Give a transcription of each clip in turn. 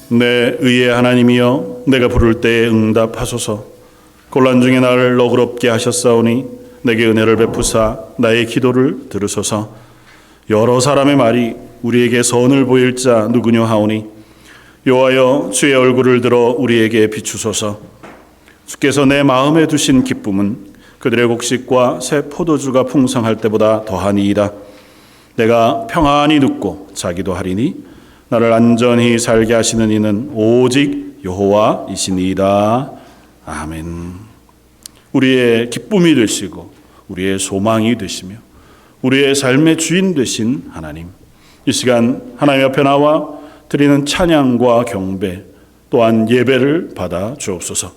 내 의의 하나님이여 내가 부를 때에 응답하소서. 곤란 중에 나를 너그럽게 하셨사오니 내게 은혜를 베푸사 나의 기도를 들으소서. 여러 사람의 말이 우리에게 선을 보일 자 누구냐 하오니 여호와여 주의 얼굴을 들어 우리에게 비추소서. 주께서 내 마음에 두신 기쁨은 그들의 곡식과 새 포도주가 풍성할 때보다 더하니이다. 내가 평안히 눕고 자기도 하리니 나를 안전히 살게 하시는 이는 오직 여호와이시니이다. 아멘. 우리의 기쁨이 되시고 우리의 소망이 되시며 우리의 삶의 주인 되신 하나님, 이 시간 하나님 앞에 나와 드리는 찬양과 경배 또한 예배를 받아 주옵소서.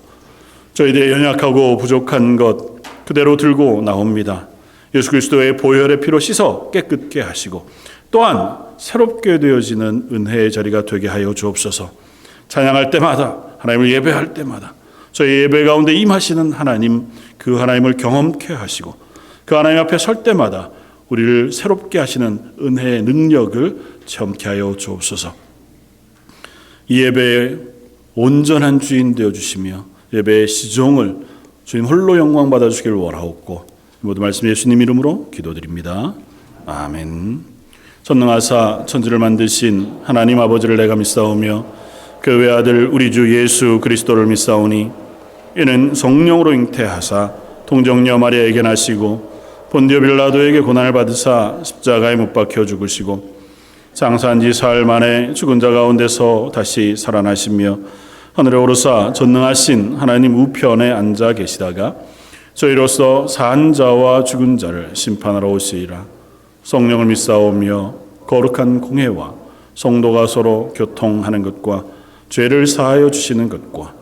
저희들의 연약하고 부족한 것 그대로 들고 나옵니다. 예수 그리스도의 보혈의 피로 씻어 깨끗게 하시고 또한 새롭게 되어지는 은혜의 자리가 되게 하여 주옵소서. 찬양할 때마다 하나님을 예배할 때마다 저희 예배 가운데 임하시는 하나님, 그 하나님을 경험케 하시고 그 하나님 앞에 설 때마다 우리를 새롭게 하시는 은혜의 능력을 체험케 하여 주옵소서. 이 예배의 온전한 주인 되어주시며 예배의 시종을 주님 홀로 영광 받아주시기를 원하옵고 모든 말씀 예수님 이름으로 기도드립니다. 아멘. 전능하사 천지를 만드신 하나님 아버지를 내가 믿사오며 그 외아들 우리 주 예수 그리스도를 믿사오니 이는 성령으로 잉태하사 동정녀 마리아에게 나시고 본디오 빌라도에게 고난을 받으사 십자가에 못 박혀 죽으시고 장사한 지 사흘 만에 죽은 자 가운데서 다시 살아나시며 하늘에 오르사 전능하신 하나님 우편에 앉아 계시다가 저희로서 산 자와 죽은 자를 심판하러 오시리라. 성령을 믿사오며 거룩한 공회와 성도가 서로 교통하는 것과 죄를 사하여 주시는 것과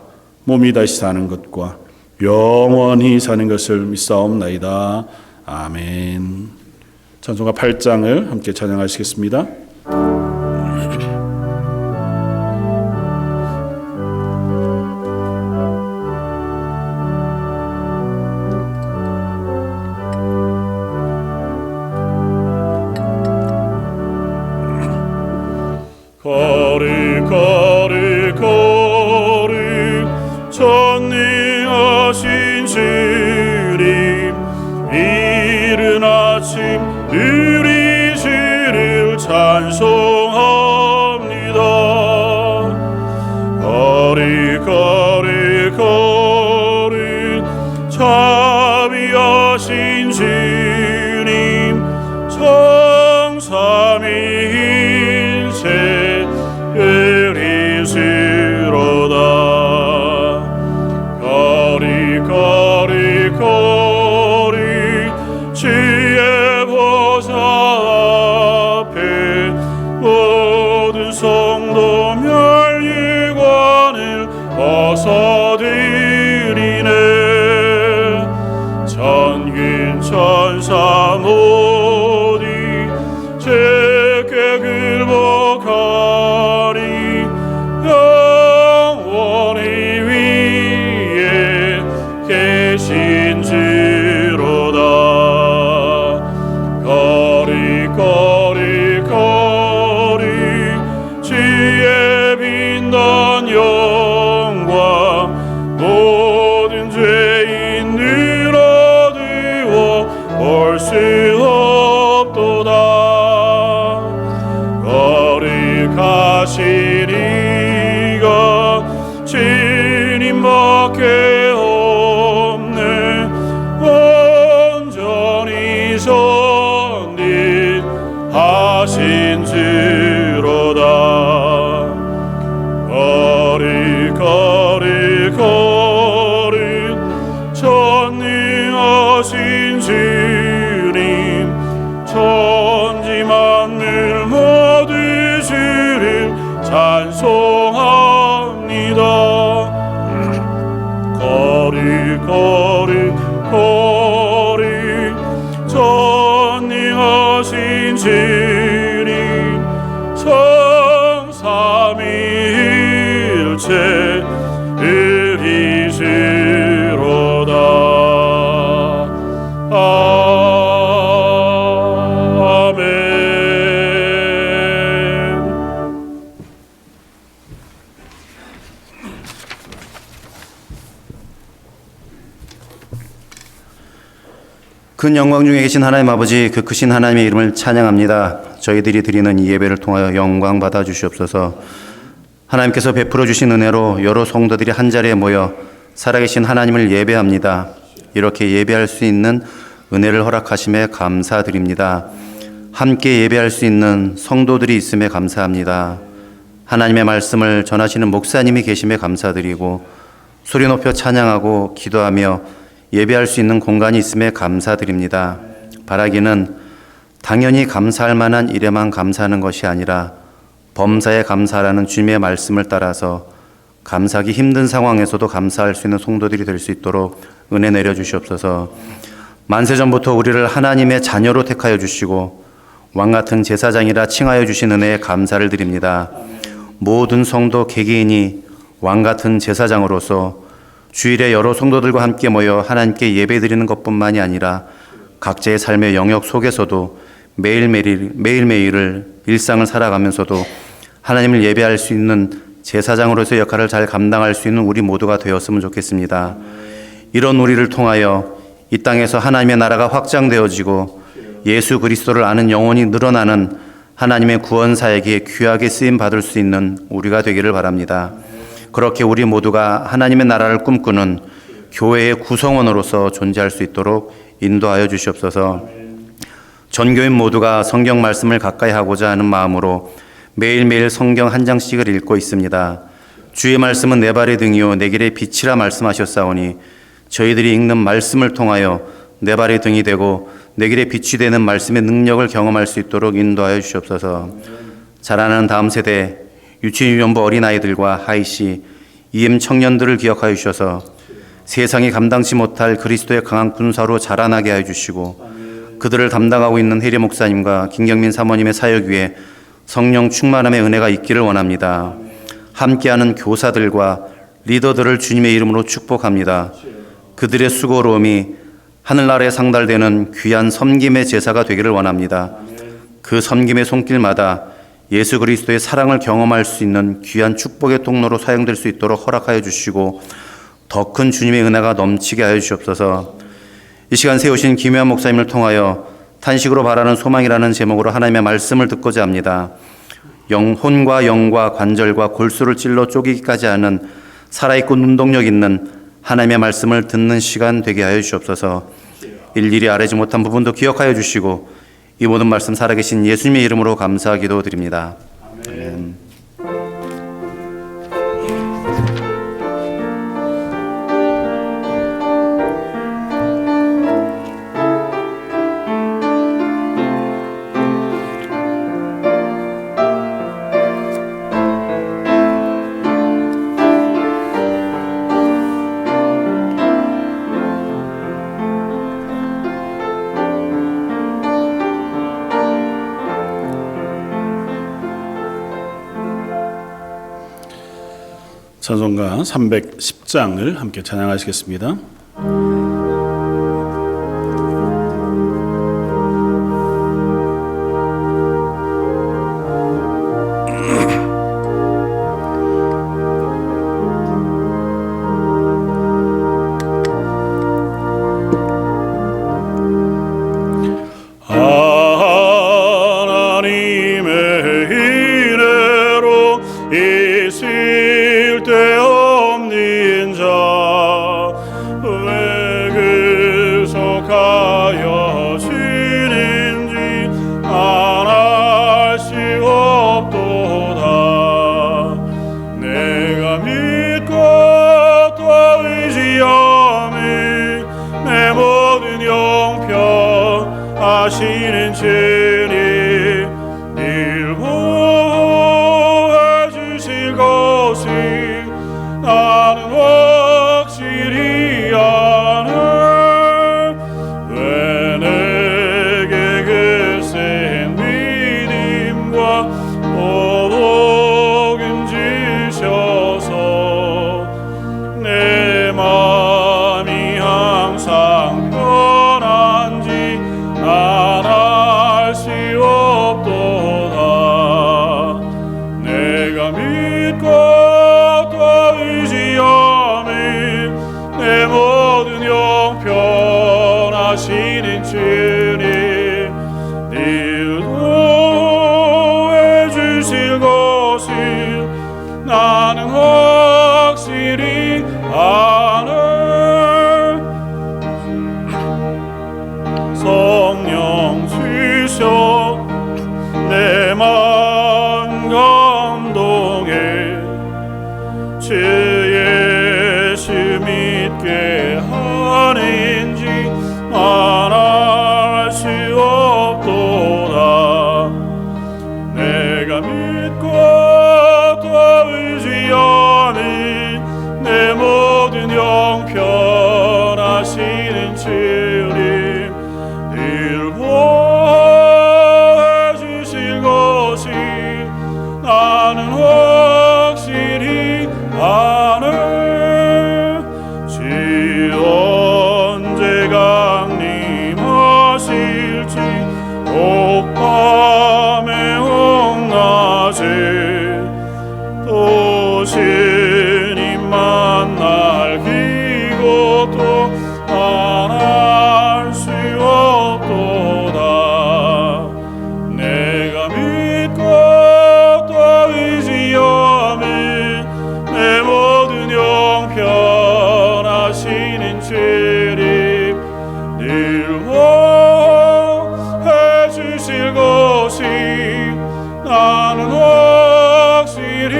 몸이 다시 사는 것과 영원히 사는 것을 믿사옵나이다. 아멘. 찬송가 8장을 함께 찬양하시겠습니다. 전능하신 주님, 이른 아침 우리 주를 찬송합니다. 거리 거리 거리 자비하신 주님, 성삼위일체 의리스로다. 주의 보좌 앞에 모든 성도 멸류관을 벗어드리네. 천군 천사 모두 주께 굴복하리. 영원히 위에 계신 주로다. 거리 거리 주의 빛난 영광 모든 죄인 늘어두어 볼 수 없도다. 거리 가시리가 주님밖에 없네. 온전히 하신 주로다. 거리 전능하신 주님, 천지 만물 모두 주를 찬송합니다. 거리 전능하신 주님, 성삼위일체 의리스로다. 아멘. 큰 영광 중에 계신 하나님 아버지, 그 크신 하나님의 이름을 찬양합니다. 저희들이 드리는 이 예배를 통하여 영광 받아 주시옵소서. 하나님께서 베풀어 주신 은혜로 여러 성도들이 한자리에 모여 살아계신 하나님을 예배합니다. 이렇게 예배할 수 있는 은혜를 허락하심에 감사드립니다. 함께 예배할 수 있는 성도들이 있음에 감사합니다. 하나님의 말씀을 전하시는 목사님이 계심에 감사드리고 소리 높여 찬양하고 기도하며 예배할 수 있는 공간이 있음에 감사드립니다. 바라기는 당연히 감사할 만한 일에만 감사하는 것이 아니라 범사에 감사하라는 주님의 말씀을 따라서 감사하기 힘든 상황에서도 감사할 수 있는 성도들이 될 수 있도록 은혜 내려주시옵소서. 만세전부터 우리를 하나님의 자녀로 택하여 주시고 왕같은 제사장이라 칭하여 주신 은혜에 감사를 드립니다. 모든 성도 개개인이 왕같은 제사장으로서 주일에 여러 성도들과 함께 모여 하나님께 예배드리는 것뿐만이 아니라 각자의 삶의 영역 속에서도 매일매일을 일상을 살아가면서도 하나님을 예배할 수 있는 제사장으로서의 역할을 잘 감당할 수 있는 우리 모두가 되었으면 좋겠습니다. 이런 우리를 통하여 이 땅에서 하나님의 나라가 확장되어지고 예수 그리스도를 아는 영혼이 늘어나는 하나님의 구원사에게 귀하게 쓰임 받을 수 있는 우리가 되기를 바랍니다. 그렇게 우리 모두가 하나님의 나라를 꿈꾸는 교회의 구성원으로서 존재할 수 있도록 인도하여 주시옵소서. 전교인 모두가 성경 말씀을 가까이 하고자 하는 마음으로 매일매일 성경 한 장씩을 읽고 있습니다. 주의 말씀은 내 발의 등이요 내 길의 빛이라 말씀하셨사오니 저희들이 읽는 말씀을 통하여 내 발의 등이 되고 내 길의 빛이 되는 말씀의 능력을 경험할 수 있도록 인도하여 주시옵소서. 자라나는 다음 세대 유치원 유년부 어린아이들과 하이시, EM 청년들을 기억하여 주셔서 세상이 감당치 못할 그리스도의 강한 군사로 자라나게 하여 주시고 그들을 담당하고 있는 혜리 목사님과 김경민 사모님의 사역 위에 성령 충만함의 은혜가 있기를 원합니다. 함께하는 교사들과 리더들을 주님의 이름으로 축복합니다. 그들의 수고로움이 하늘나라에 상달되는 귀한 섬김의 제사가 되기를 원합니다. 그 섬김의 손길마다 예수 그리스도의 사랑을 경험할 수 있는 귀한 축복의 통로로 사용될 수 있도록 허락하여 주시고 더 큰 주님의 은혜가 넘치게 하여 주시옵소서. 이 시간 세우신 김효한 목사님을 통하여 탄식으로 바라는 소망이라는 제목으로 하나님의 말씀을 듣고자 합니다. 혼과 영과 관절과 골수를 찔러 쪼개기까지 하는 살아있고 눈동력 있는 하나님의 말씀을 듣는 시간 되게 하여 주시옵소서. 일일이 아뢰지 못한 부분도 기억하여 주시고 이 모든 말씀 살아계신 예수님의 이름으로 감사하기도 드립니다. 아멘. 찬송가 310장을 함께 찬양하시겠습니다. 하시는 주님 일구해 주실 것이 나는 확실히 아네. 왜 내게 그 센 믿음과 복음 주셔서 내 마음이 항상 편한지 난 알 수 없도다. 내가 믿고 또 의지하며 내 모든 형편하시는 주 것을 나는 확실히 아네. 성령 주셔 내 마음 감동해 주 예수 믿게 하는지 말할 수 없도다. 내가 믿고 또 의지하는 내 모든 형편하시는 주님 늘 보호해 주실 것이 나는 확실히 아네. 주 언제 강림하실지 옥밤에 홍낮에 또 주님 만날 기고도 안할 수 없도다. 내가 믿고 또 의지하며 내 모든 형편하시는 주님 늘 보호해 주실 것이 나는 확실히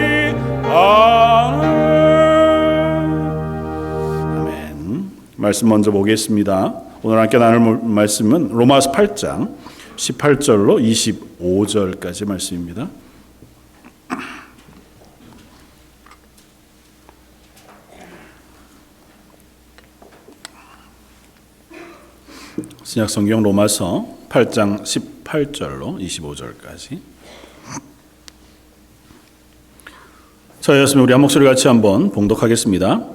아네. 아멘. 말씀 먼저 보겠습니다. 오늘 함께 나눌 말씀은 로마서 8장 18절로 25절까지 말씀입니다. 신약성경 로마서 8장 18절로 25절까지. 저였으면 우리 한 목소리 같이 한번 봉독하겠습니다.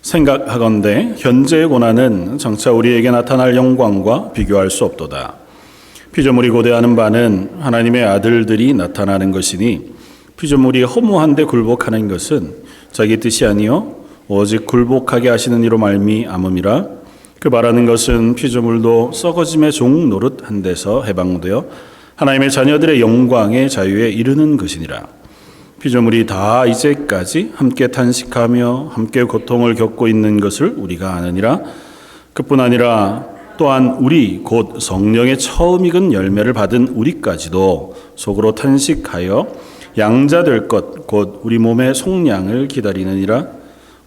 생각하건대 현재의 고난은 장차 우리에게 나타날 영광과 비교할 수 없도다. 피조물이 고대하는 바는 하나님의 아들들이 나타나는 것이니 피조물이 허무한데 굴복하는 것은 자기 뜻이 아니요 오직 굴복하게 하시는 이로 말미암음이라. 그 말하는 것은 피조물도 썩어짐의 종 노릇한 데서 해방되어 하나님의 자녀들의 영광의 자유에 이르는 것이니라. 피조물이 다 이제까지 함께 탄식하며 함께 고통을 겪고 있는 것을 우리가 아느니라. 그뿐 아니라 또한 우리 곧 성령의 처음 익은 열매를 받은 우리까지도 속으로 탄식하여 양자될 것 곧 우리 몸의 속량을 기다리느니라.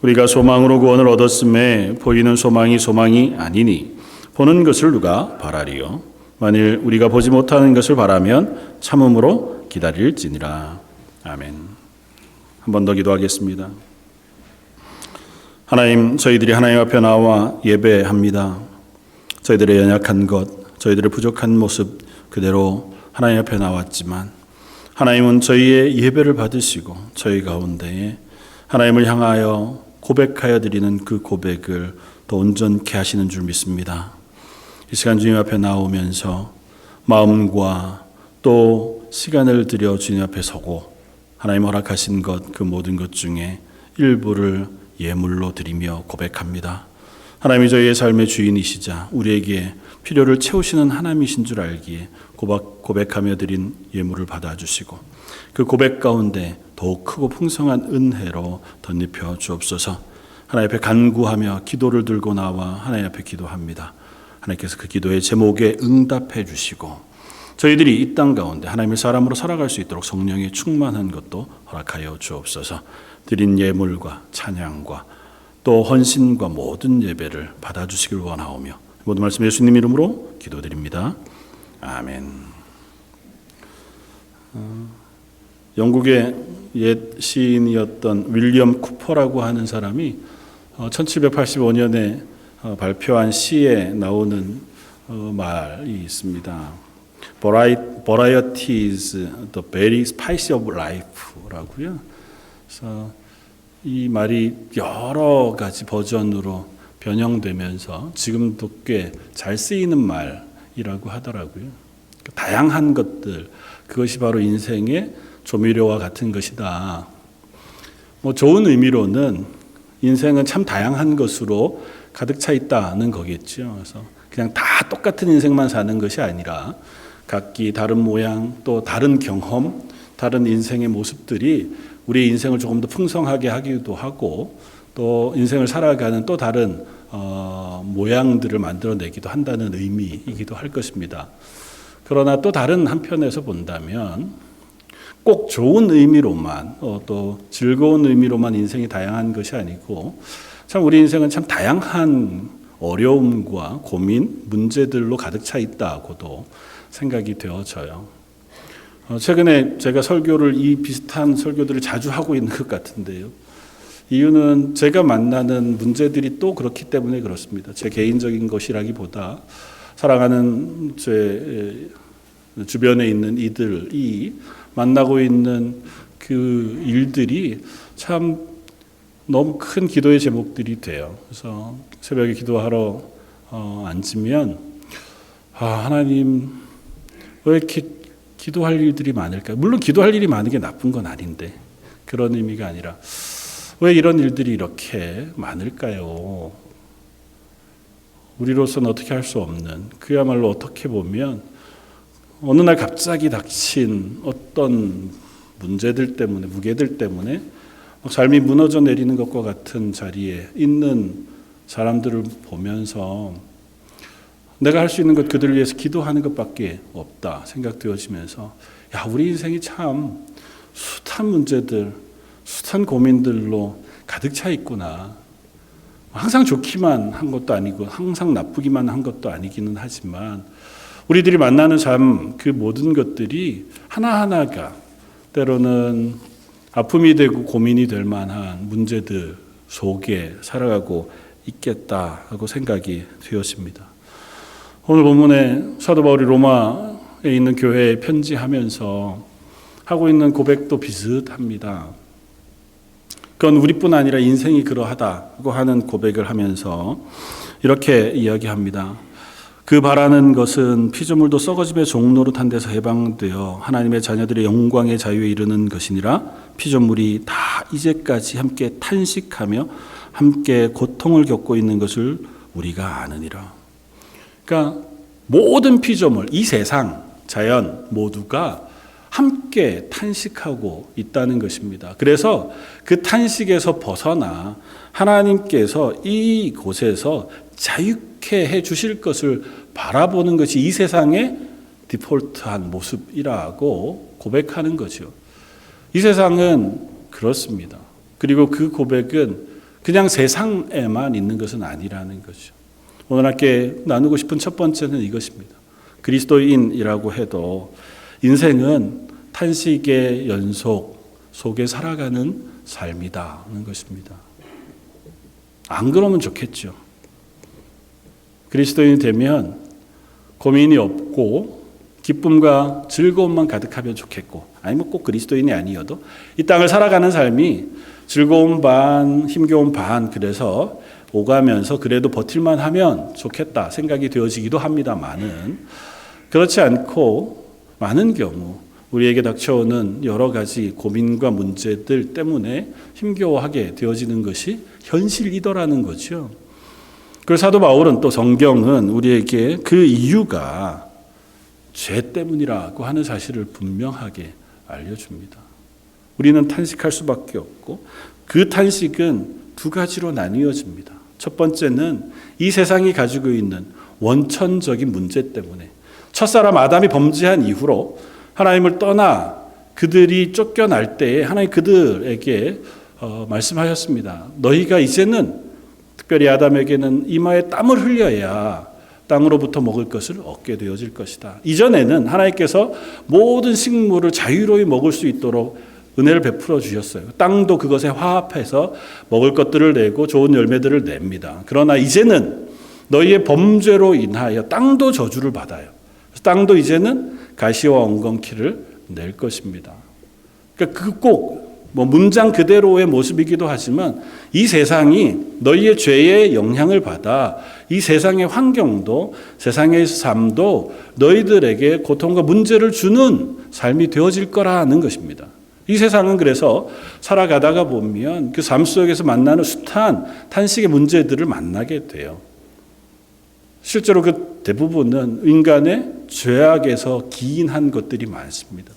우리가 소망으로 구원을 얻었음에 보이는 소망이 아니니 보는 것을 누가 바라리요. 만일 우리가 보지 못하는 것을 바라면 참음으로 기다릴지니라. 아멘. 한 번 더 기도하겠습니다. 하나님, 저희들이 하나님 앞에 나와 예배합니다. 저희들의 연약한 것, 저희들의 부족한 모습 그대로 하나님 앞에 나왔지만 하나님은 저희의 예배를 받으시고 저희 가운데에 하나님을 향하여 고백하여 드리는 그 고백을 더 온전케 하시는 줄 믿습니다. 이 시간 주님 앞에 나오면서 마음과 또 시간을 들여 주님 앞에 서고 하나님 허락하신 것 그 모든 것 중에 일부를 예물로 드리며 고백합니다. 하나님이 저희의 삶의 주인이시자 우리에게 필요를 채우시는 하나님이신 줄 알기에 고백하며 드린 예물을 받아주시고 그 고백 가운데 더욱 크고 풍성한 은혜로 덧입혀 주옵소서. 하나님 앞에 간구하며 기도를 들고 나와 하나님 앞에 기도합니다. 하나님께서 그 기도의 제목에 응답해 주시고 저희들이 이 땅 가운데 하나님의 사람으로 살아갈 수 있도록 성령의 충만한 것도 허락하여 주옵소서. 드린 예물과 찬양과 또 헌신과 모든 예배를 받아주시길 원하오며 모든 말씀 예수님 이름으로 기도드립니다. 아멘. 영국의 옛 시인이었던 윌리엄 쿠퍼라고 하는 사람이 1785년에 발표한 시에 나오는 말이 있습니다. Varieties, the very spice of life라고요. 그래서 이 말이 여러 가지 버전으로 변형되면서 지금도 꽤 잘 쓰이는 말이라고 하더라고요. 다양한 것들, 그것이 바로 인생의 조미료와 같은 것이다. 뭐 좋은 의미로는 인생은 참 다양한 것으로 가득 차 있다는 거겠죠. 그래서 그냥 다 똑같은 인생만 사는 것이 아니라 각기 다른 모양 또 다른 경험 다른 인생의 모습들이 우리 인생을 조금 더 풍성하게 하기도 하고 또 인생을 살아가는 또 다른 모양들을 만들어내기도 한다는 의미이기도 할 것입니다. 그러나 또 다른 한편에서 본다면 꼭 좋은 의미로만 또 즐거운 의미로만 인생이 다양한 것이 아니고 참 우리 인생은 참 다양한 어려움과 고민, 문제들로 가득 차 있다고도 생각이 되어져요. 최근에 제가 설교를 이 비슷한 설교들을 자주 하고 있는 것 같은데요. 이유는 제가 만나는 문제들이 또 그렇기 때문에 그렇습니다. 제 개인적인 것이라기보다 사랑하는 제 주변에 있는 이들이 만나고 있는 그 일들이 참 너무 큰 기도의 제목들이 돼요. 그래서 새벽에 기도하러 앉으면 하나님 왜 이렇게 기도할 일들이 많을까? 물론 기도할 일이 많은 게 나쁜 건 아닌데 그런 의미가 아니라 왜 이런 일들이 이렇게 많을까요? 우리로서는 어떻게 할 수 없는 그야말로 어떻게 보면 어느 날 갑자기 닥친 어떤 문제들 때문에 무게들 때문에 삶이 무너져 내리는 것과 같은 자리에 있는 사람들을 보면서 내가 할 수 있는 것 그들을 위해서 기도하는 것밖에 없다 생각되어지면서 우리 인생이 참 숱한 문제들, 숱한 고민들로 가득 차 있구나. 항상 좋기만 한 것도 아니고 항상 나쁘기만 한 것도 아니기는 하지만 우리들이 만나는 삶 그 모든 것들이 하나하나가 때로는 아픔이 되고 고민이 될 만한 문제들 속에 살아가고 있겠다 하고 생각이 되었습니다. 오늘 본문에 사도 바울이 로마에 있는 교회에 편지하면서 하고 있는 고백도 비슷합니다. 그건 우리뿐 아니라 인생이 그러하다고 하는 고백을 하면서 이렇게 이야기합니다. 그 바라는 것은 피조물도 썩어짐의 종노릇한 데서 해방되어 하나님의 자녀들의 영광의 자유에 이르는 것이니라. 피조물이 다 이제까지 함께 탄식하며 함께 고통을 겪고 있는 것을 우리가 아느니라. 그러니까 모든 피조물, 이 세상, 자연 모두가 함께 탄식하고 있다는 것입니다. 그래서 그 탄식에서 벗어나 하나님께서 이곳에서 자유케 해 주실 것을 바라보는 것이 이 세상의 디폴트한 모습이라고 고백하는 거죠. 이 세상은 그렇습니다. 그리고 그 고백은 그냥 세상에만 있는 것은 아니라는 거죠. 오늘 함께 나누고 싶은 첫 번째는 이것입니다. 그리스도인이라고 해도 인생은 탄식의 연속 속에 살아가는 삶이다는 것입니다. 안 그러면 좋겠죠. 그리스도인이 되면 고민이 없고 기쁨과 즐거움만 가득하면 좋겠고, 아니면 꼭 그리스도인이 아니어도 이 땅을 살아가는 삶이 즐거움 반, 힘겨움 반, 그래서 오가면서 그래도 버틸만 하면 좋겠다 생각이 되어지기도 합니다만은, 그렇지 않고 많은 경우 우리에게 닥쳐오는 여러 가지 고민과 문제들 때문에 힘겨워하게 되어지는 것이 현실이더라는 거죠. 그래서 사도 바울은 또 성경은 우리에게 그 이유가 죄 때문이라고 하는 사실을 분명하게 알려줍니다. 우리는 탄식할 수밖에 없고 그 탄식은 두 가지로 나뉘어집니다. 첫 번째는 이 세상이 가지고 있는 원천적인 문제 때문에, 첫사람 아담이 범죄한 이후로 하나님을 떠나 그들이 쫓겨날 때에 하나님 그들에게 말씀하셨습니다. 너희가 이제는, 특별히 아담에게는 이마에 땀을 흘려야 땅으로부터 먹을 것을 얻게 되어질 것이다. 이전에는 하나님께서 모든 식물을 자유로이 먹을 수 있도록 은혜를 베풀어 주셨어요. 땅도 그것에 화합해서 먹을 것들을 내고 좋은 열매들을 냅니다. 그러나 이제는 너희의 범죄로 인하여 땅도 저주를 받아요. 그래서 땅도 이제는 가시와 엉겅퀴를 낼 것입니다. 그러니까 그 꼭 문장 그대로의 모습이기도 하지만 이 세상이 너희의 죄의 영향을 받아 이 세상의 환경도 세상의 삶도 너희들에게 고통과 문제를 주는 삶이 되어질 거라는 것입니다. 이 세상은 그래서 살아가다가 보면 그 삶 속에서 만나는 숱한 탄식의 문제들을 만나게 돼요. 실제로 그 대부분은 인간의 죄악에서 기인한 것들이 많습니다.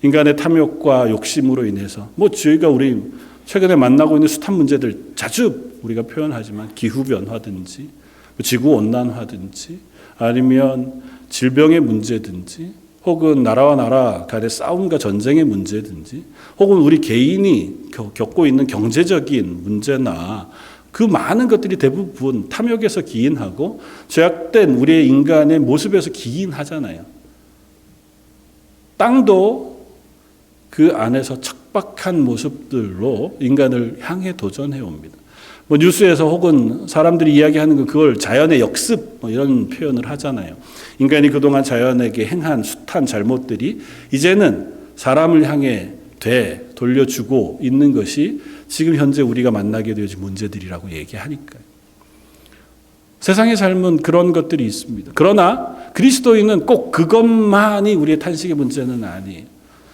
인간의 탐욕과 욕심으로 인해서 저희가 우리 최근에 만나고 있는 숱한 문제들 자주 우리가 표현하지만 기후변화든지 지구온난화든지 아니면 질병의 문제든지 혹은 나라와 나라 간의 싸움과 전쟁의 문제든지 혹은 우리 개인이 겪고 있는 경제적인 문제나 그 많은 것들이 대부분 탐욕에서 기인하고 죄악된 우리의 인간의 모습에서 기인하잖아요. 땅도 그 안에서 척박한 모습들로 인간을 향해 도전해 옵니다. 뉴스에서 혹은 사람들이 이야기하는 건 그걸 자연의 역습 이런 표현을 하잖아요. 인간이 그동안 자연에게 행한 숱한 잘못들이 이제는 사람을 향해 돌려주고 있는 것이 지금 현재 우리가 만나게 되어진 문제들이라고 얘기하니까요. 세상의 삶은 그런 것들이 있습니다. 그러나 그리스도인은 꼭 그것만이 우리의 탄식의 문제는 아니에요.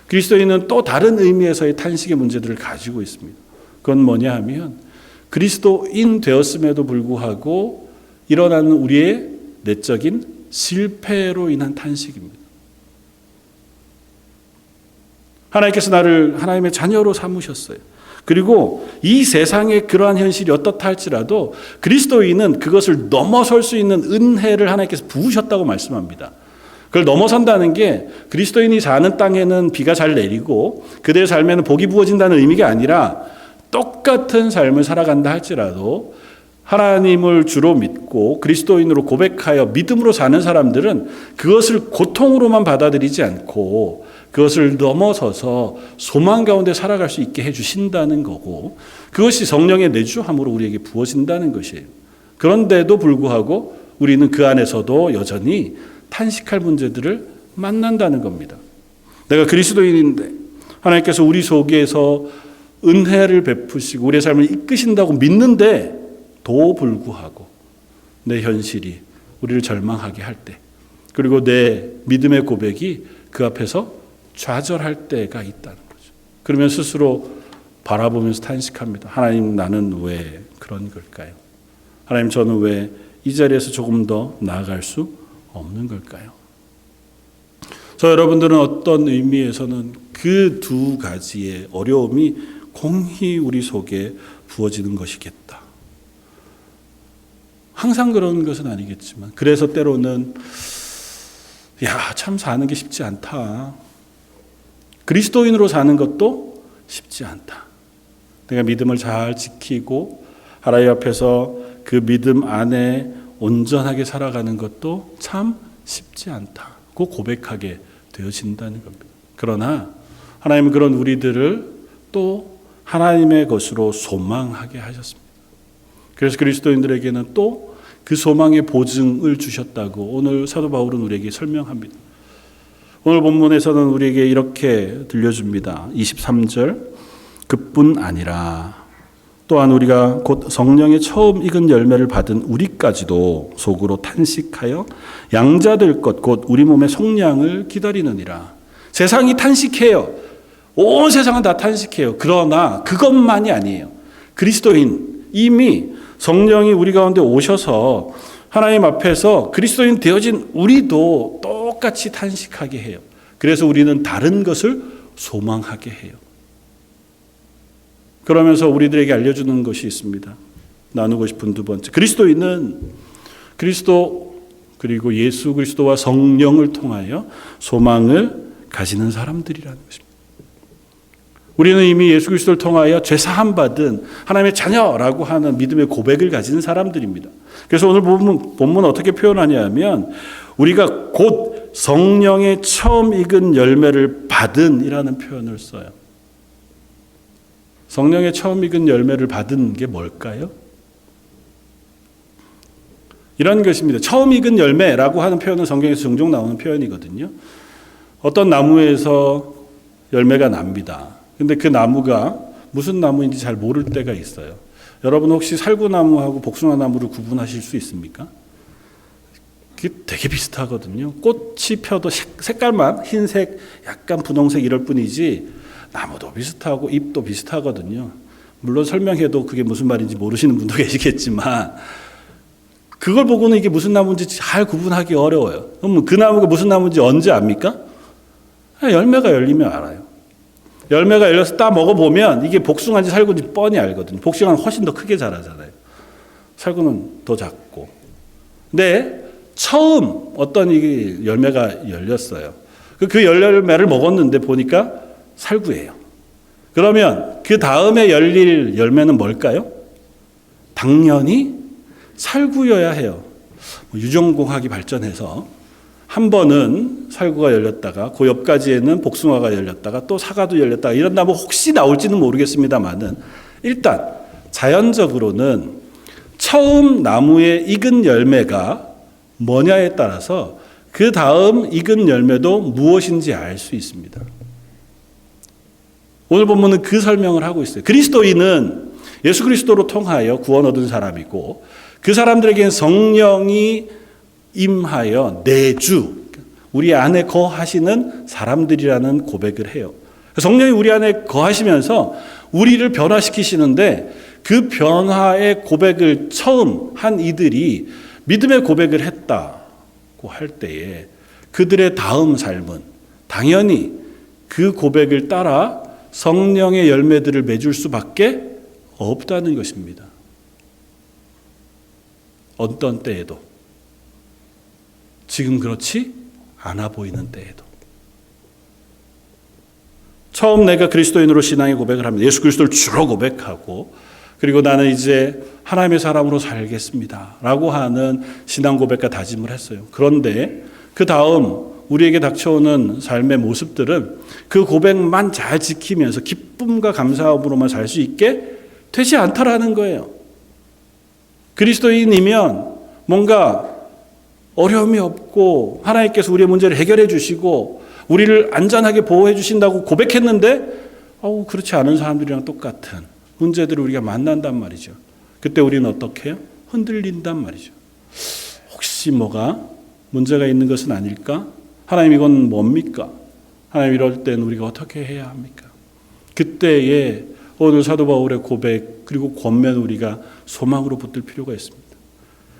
그리스도인은 또 다른 의미에서의 탄식의 문제들을 가지고 있습니다. 그건 뭐냐 하면 그리스도인 되었음에도 불구하고 일어나는 우리의 내적인 실패로 인한 탄식입니다. 하나님께서 나를 하나님의 자녀로 삼으셨어요. 그리고 이 세상의 그러한 현실이 어떻다 할지라도 그리스도인은 그것을 넘어설 수 있는 은혜를 하나님께서 부으셨다고 말씀합니다. 그걸 넘어선다는 게 그리스도인이 사는 땅에는 비가 잘 내리고 그들의 삶에는 복이 부어진다는 의미가 아니라 똑같은 삶을 살아간다 할지라도 하나님을 주로 믿고 그리스도인으로 고백하여 믿음으로 사는 사람들은 그것을 고통으로만 받아들이지 않고 그것을 넘어서서 소망 가운데 살아갈 수 있게 해주신다는 거고 그것이 성령의 내주함으로 우리에게 부어진다는 것이에요. 그런데도 불구하고 우리는 그 안에서도 여전히 탄식할 문제들을 만난다는 겁니다. 내가 그리스도인인데 하나님께서 우리 속에서 은혜를 베푸시고 우리의 삶을 이끄신다고 믿는데도 불구하고 내 현실이 우리를 절망하게 할 때 그리고 내 믿음의 고백이 그 앞에서 좌절할 때가 있다는 거죠. 그러면 스스로 바라보면서 탄식합니다. 하나님, 나는 왜 그런 걸까요? 하나님, 저는 왜 이 자리에서 조금 더 나아갈 수 없는 걸까요? 저 여러분들은 어떤 의미에서는 그 두 가지의 어려움이 공히 우리 속에 부어지는 것이겠다. 항상 그런 것은 아니겠지만 그래서 때로는 참 사는 게 쉽지 않다. 그리스도인으로 사는 것도 쉽지 않다. 내가 믿음을 잘 지키고 하나님 앞에서 그 믿음 안에 온전하게 살아가는 것도 참 쉽지 않다고 고백하게 되어진다는 겁니다. 그러나 하나님은 그런 우리들을 또 하나님의 것으로 소망하게 하셨습니다. 그래서 그리스도인들에게는 또 그 소망의 보증을 주셨다고 오늘 사도 바울은 우리에게 설명합니다. 오늘 본문에서는 우리에게 이렇게 들려줍니다. 23절, 그뿐 아니라 또한 우리가 곧 성령의 처음 익은 열매를 받은 우리까지도 속으로 탄식하여 양자될 것 곧 우리 몸의 속량을 기다리느니라. 세상이 탄식해요. 온 세상은 다 탄식해요. 그러나 그것만이 아니에요. 그리스도인 이미 성령이 우리 가운데 오셔서 하나님 앞에서 그리스도인 되어진 우리도 똑같이 탄식하게 해요. 그래서 우리는 다른 것을 소망하게 해요. 그러면서 우리들에게 알려주는 것이 있습니다. 나누고 싶은 두 번째. 그리스도인은 그리스도 그리고 예수 그리스도와 성령을 통하여 소망을 가지는 사람들이라는 것입니다. 우리는 이미 예수 그리스도를 통하여 죄사함 받은 하나님의 자녀라고 하는 믿음의 고백을 가진 사람들입니다. 그래서 오늘 본문 어떻게 표현하냐 하면 우리가 곧 성령의 처음 익은 열매를 받은 이라는 표현을 써요. 성령의 처음 익은 열매를 받은 게 뭘까요? 이런 것입니다. 처음 익은 열매라고 하는 표현은 성경에서 종종 나오는 표현이거든요. 어떤 나무에서 열매가 납니다. 근데 그 나무가 무슨 나무인지 잘 모를 때가 있어요. 여러분 혹시 살구나무하고 복숭아나무를 구분하실 수 있습니까? 그게 되게 비슷하거든요. 꽃이 펴도 색깔만 흰색, 약간 분홍색 이럴 뿐이지 나무도 비슷하고 잎도 비슷하거든요. 물론 설명해도 그게 무슨 말인지 모르시는 분도 계시겠지만 그걸 보고는 이게 무슨 나무인지 잘 구분하기 어려워요. 그럼 그 나무가 무슨 나무인지 언제 압니까? 열매가 열리면 알아요. 열매가 열려서 따 먹어보면 이게 복숭아인지 살구인지 뻔히 알거든요. 복숭아는 훨씬 더 크게 자라잖아요. 살구는 더 작고. 근데 처음 어떤 이 열매가 열렸어요. 그 열매를 먹었는데 보니까 살구예요. 그러면 그 다음에 열릴 열매는 뭘까요? 당연히 살구여야 해요. 유전공학이 발전해서 한 번은 살구가 열렸다가 그 옆가지에는 복숭아가 열렸다가 또 사과도 열렸다가 이런다면 혹시 나올지는 모르겠습니다만은 일단 자연적으로는 처음 나무에 익은 열매가 뭐냐에 따라서 그 다음 익은 열매도 무엇인지 알 수 있습니다. 오늘 본문은 그 설명을 하고 있어요. 그리스도인은 예수 그리스도로 통하여 구원 얻은 사람이고 그 사람들에게는 성령이 임하여 내주, 우리 안에 거하시는 사람들이라는 고백을 해요. 성령이 우리 안에 거하시면서 우리를 변화시키시는데 그 변화의 고백을 처음 한 이들이 믿음의 고백을 했다고 할 때에 그들의 다음 삶은 당연히 그 고백을 따라 성령의 열매들을 맺을 수밖에 없다는 것입니다. 어떤 때에도, 지금 그렇지 않아 보이는 때에도. 처음 내가 그리스도인으로 신앙의 고백을 합니다. 예수 그리스도를 주로 고백하고 그리고 나는 이제 하나님의 사람으로 살겠습니다 라고 하는 신앙 고백과 다짐을 했어요. 그런데 그 다음 우리에게 닥쳐오는 삶의 모습들은 그 고백만 잘 지키면서 기쁨과 감사함으로만 살 수 있게 되지 않다라는 거예요. 그리스도인이면 뭔가 어려움이 없고 하나님께서 우리의 문제를 해결해 주시고 우리를 안전하게 보호해 주신다고 고백했는데 그렇지 않은 사람들이랑 똑같은 문제들을 우리가 만난단 말이죠. 그때 우리는 어떻게 해요? 흔들린단 말이죠. 혹시 뭐가 문제가 있는 것은 아닐까? 하나님 이건 뭡니까? 하나님 이럴 때는 우리가 어떻게 해야 합니까? 그때에 오늘 사도 바울의 고백 그리고 권면을 우리가 소망으로 붙들 필요가 있습니다.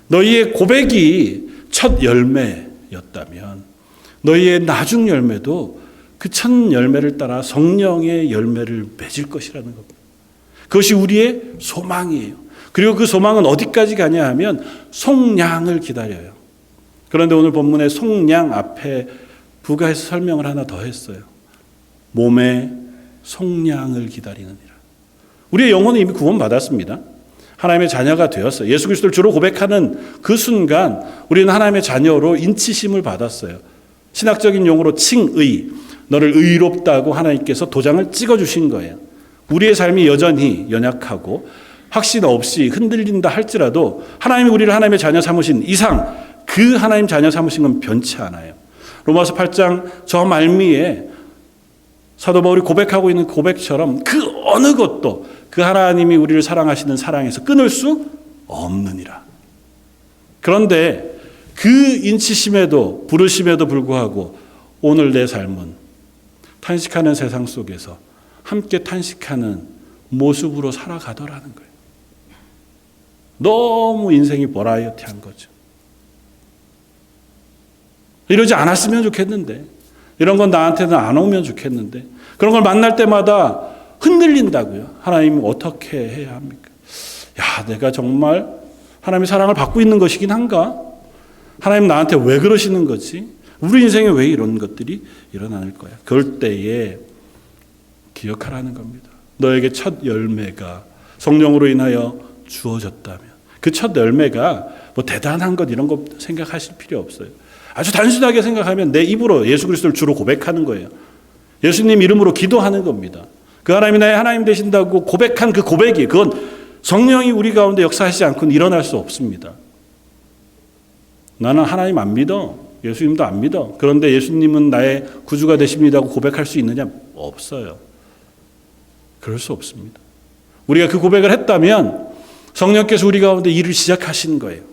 너희의 고백이 첫 열매였다면 너희의 나중 열매도 그 첫 열매를 따라 성령의 열매를 맺을 것이라는 겁니다. 그것이 우리의 소망이에요. 그리고 그 소망은 어디까지 가냐 하면 속량을 기다려요. 그런데 오늘 본문의 속량 앞에 부가해서 설명을 하나 더 했어요. 몸의 속량을 기다리느니라. 우리의 영혼은 이미 구원받았습니다. 하나님의 자녀가 되었어요. 예수 그리스도를 주로 고백하는 그 순간 우리는 하나님의 자녀로 인치심을 받았어요. 신학적인 용어로 칭의, 너를 의롭다고 하나님께서 도장을 찍어주신 거예요. 우리의 삶이 여전히 연약하고 확신 없이 흔들린다 할지라도 하나님이 우리를 하나님의 자녀 삼으신 이상 그 하나님 자녀 삼으신 건 변치 않아요. 로마서 8장 저 말미에 사도 바울이 고백하고 있는 고백처럼 그 어느 것도 그 하나님이 우리를 사랑하시는 사랑에서 끊을 수 없느니라. 그런데 그 인치심에도 부르심에도 불구하고 오늘 내 삶은 탄식하는 세상 속에서 함께 탄식하는 모습으로 살아가더라는 거예요. 너무 인생이 버라이어티한 거죠. 이러지 않았으면 좋겠는데, 이런 건 나한테는 안 오면 좋겠는데, 그런 걸 만날 때마다 흔들린다고요. 하나님 어떻게 해야 합니까? 내가 정말 하나님의 사랑을 받고 있는 것이긴 한가? 하나님 나한테 왜 그러시는 거지? 우리 인생에 왜 이런 것들이 일어나는 거야? 그럴 때에 기억하라는 겁니다. 너에게 첫 열매가 성령으로 인하여 주어졌다면 그 첫 열매가 뭐 대단한 것 이런 거 생각하실 필요 없어요. 아주 단순하게 생각하면 내 입으로 예수 그리스도를 주로 고백하는 거예요. 예수님 이름으로 기도하는 겁니다. 그 하나님이 나의 하나님 되신다고 고백한 그 고백이 그건 성령이 우리 가운데 역사하시지 않고는 일어날 수 없습니다. 나는 하나님 안 믿어. 예수님도 안 믿어. 그런데 예수님은 나의 구주가 되십니다고 고백할 수 있느냐? 없어요. 그럴 수 없습니다. 우리가 그 고백을 했다면 성령께서 우리 가운데 일을 시작하신 거예요.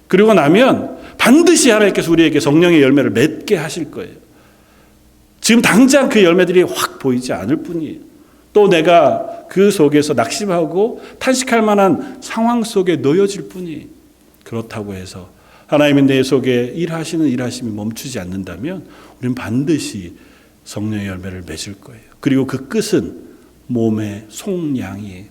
그리고 나면 반드시 하나님께서 우리에게 성령의 열매를 맺게 하실 거예요. 지금 당장 그 열매들이 확 보이지 않을 뿐이에요. 또 내가 그 속에서 낙심하고 탄식할 만한 상황 속에 놓여질 뿐이에요. 그렇다고 해서 하나님이 내 속에 일하시는 일하심이 멈추지 않는다면 우리는 반드시 성령의 열매를 맺을 거예요. 그리고 그 끝은 몸의 속량이에요.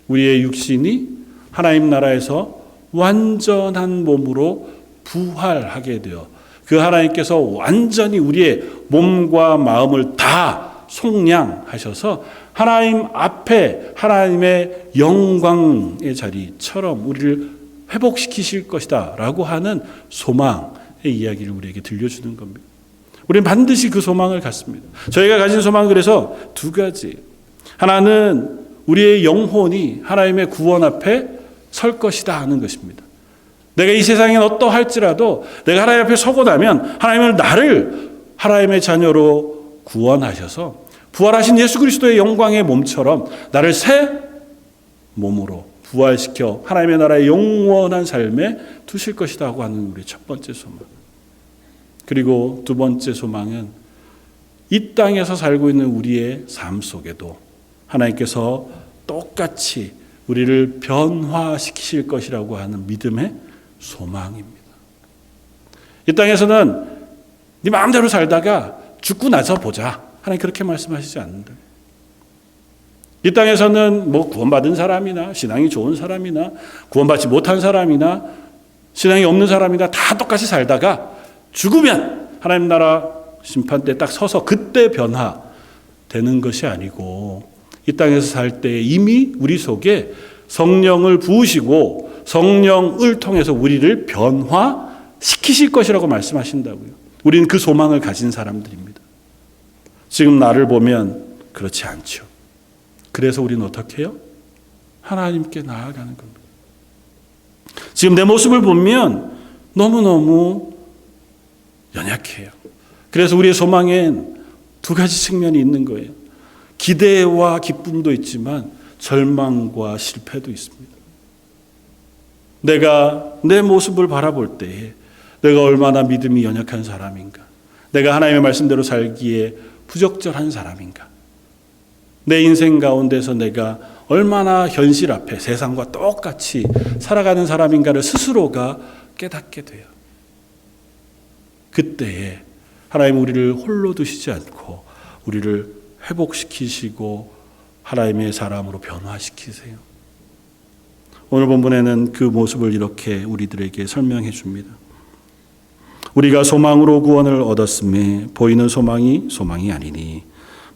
우리의 육신이 하나님 나라에서 완전한 몸으로 부활하게 되어 그 하나님께서 완전히 우리의 몸과 마음을 다 속량하셔서 하나님 앞에 하나님의 영광의 자리처럼 우리를 회복시키실 것이다 라고 하는 소망의 이야기를 우리에게 들려주는 겁니다. 우리는 반드시 그 소망을 갖습니다. 저희가 가진 소망은 그래서 두 가지. 하나는 우리의 영혼이 하나님의 구원 앞에 설 것이다 하는 것입니다. 내가 이 세상엔 어떠할지라도 내가 하나님 앞에 서고 나면 하나님은 나를 하나님의 자녀로 구원하셔서 부활하신 예수 그리스도의 영광의 몸처럼 나를 새 몸으로 부활시켜 하나님의 나라의 영원한 삶에 두실 것이다 하고 하는 우리의 첫 번째 소망. 그리고 두 번째 소망은 이 땅에서 살고 있는 우리의 삶 속에도 하나님께서 똑같이 우리를 변화시키실 것이라고 하는 믿음의 소망입니다. 이 땅에서는 네 마음대로 살다가 죽고 나서 보자. 하나님 그렇게 말씀하시지 않는다. 이 땅에서는 뭐 구원받은 사람이나 신앙이 좋은 사람이나 구원받지 못한 사람이나 신앙이 없는 사람이나 다 똑같이 살다가 죽으면 하나님 나라 심판 때 딱 서서 그때 변화되는 것이 아니고 이 땅에서 살 때 이미 우리 속에 성령을 부으시고 성령을 통해서 우리를 변화시키실 것이라고 말씀하신다고요. 우리는 그 소망을 가진 사람들입니다. 지금 나를 보면 그렇지 않죠. 그래서 우리는 어떻게 해요? 하나님께 나아가는 겁니다. 지금 내 모습을 보면 너무너무 연약해요. 그래서 우리의 소망엔 두 가지 측면이 있는 거예요. 기대와 기쁨도 있지만 절망과 실패도 있습니다. 내가 내 모습을 바라볼 때에 내가 얼마나 믿음이 연약한 사람인가, 내가 하나님의 말씀대로 살기에 부적절한 사람인가, 내 인생 가운데서 내가 얼마나 현실 앞에 세상과 똑같이 살아가는 사람인가를 스스로가 깨닫게 돼요. 그때에 하나님 우리를 홀로 두시지 않고 우리를 회복시키시고 하나님의 사람으로 변화시키세요. 오늘 본문에는 그 모습을 이렇게 우리들에게 설명해 줍니다. 우리가 소망으로 구원을 얻었음에 보이는 소망이 아니니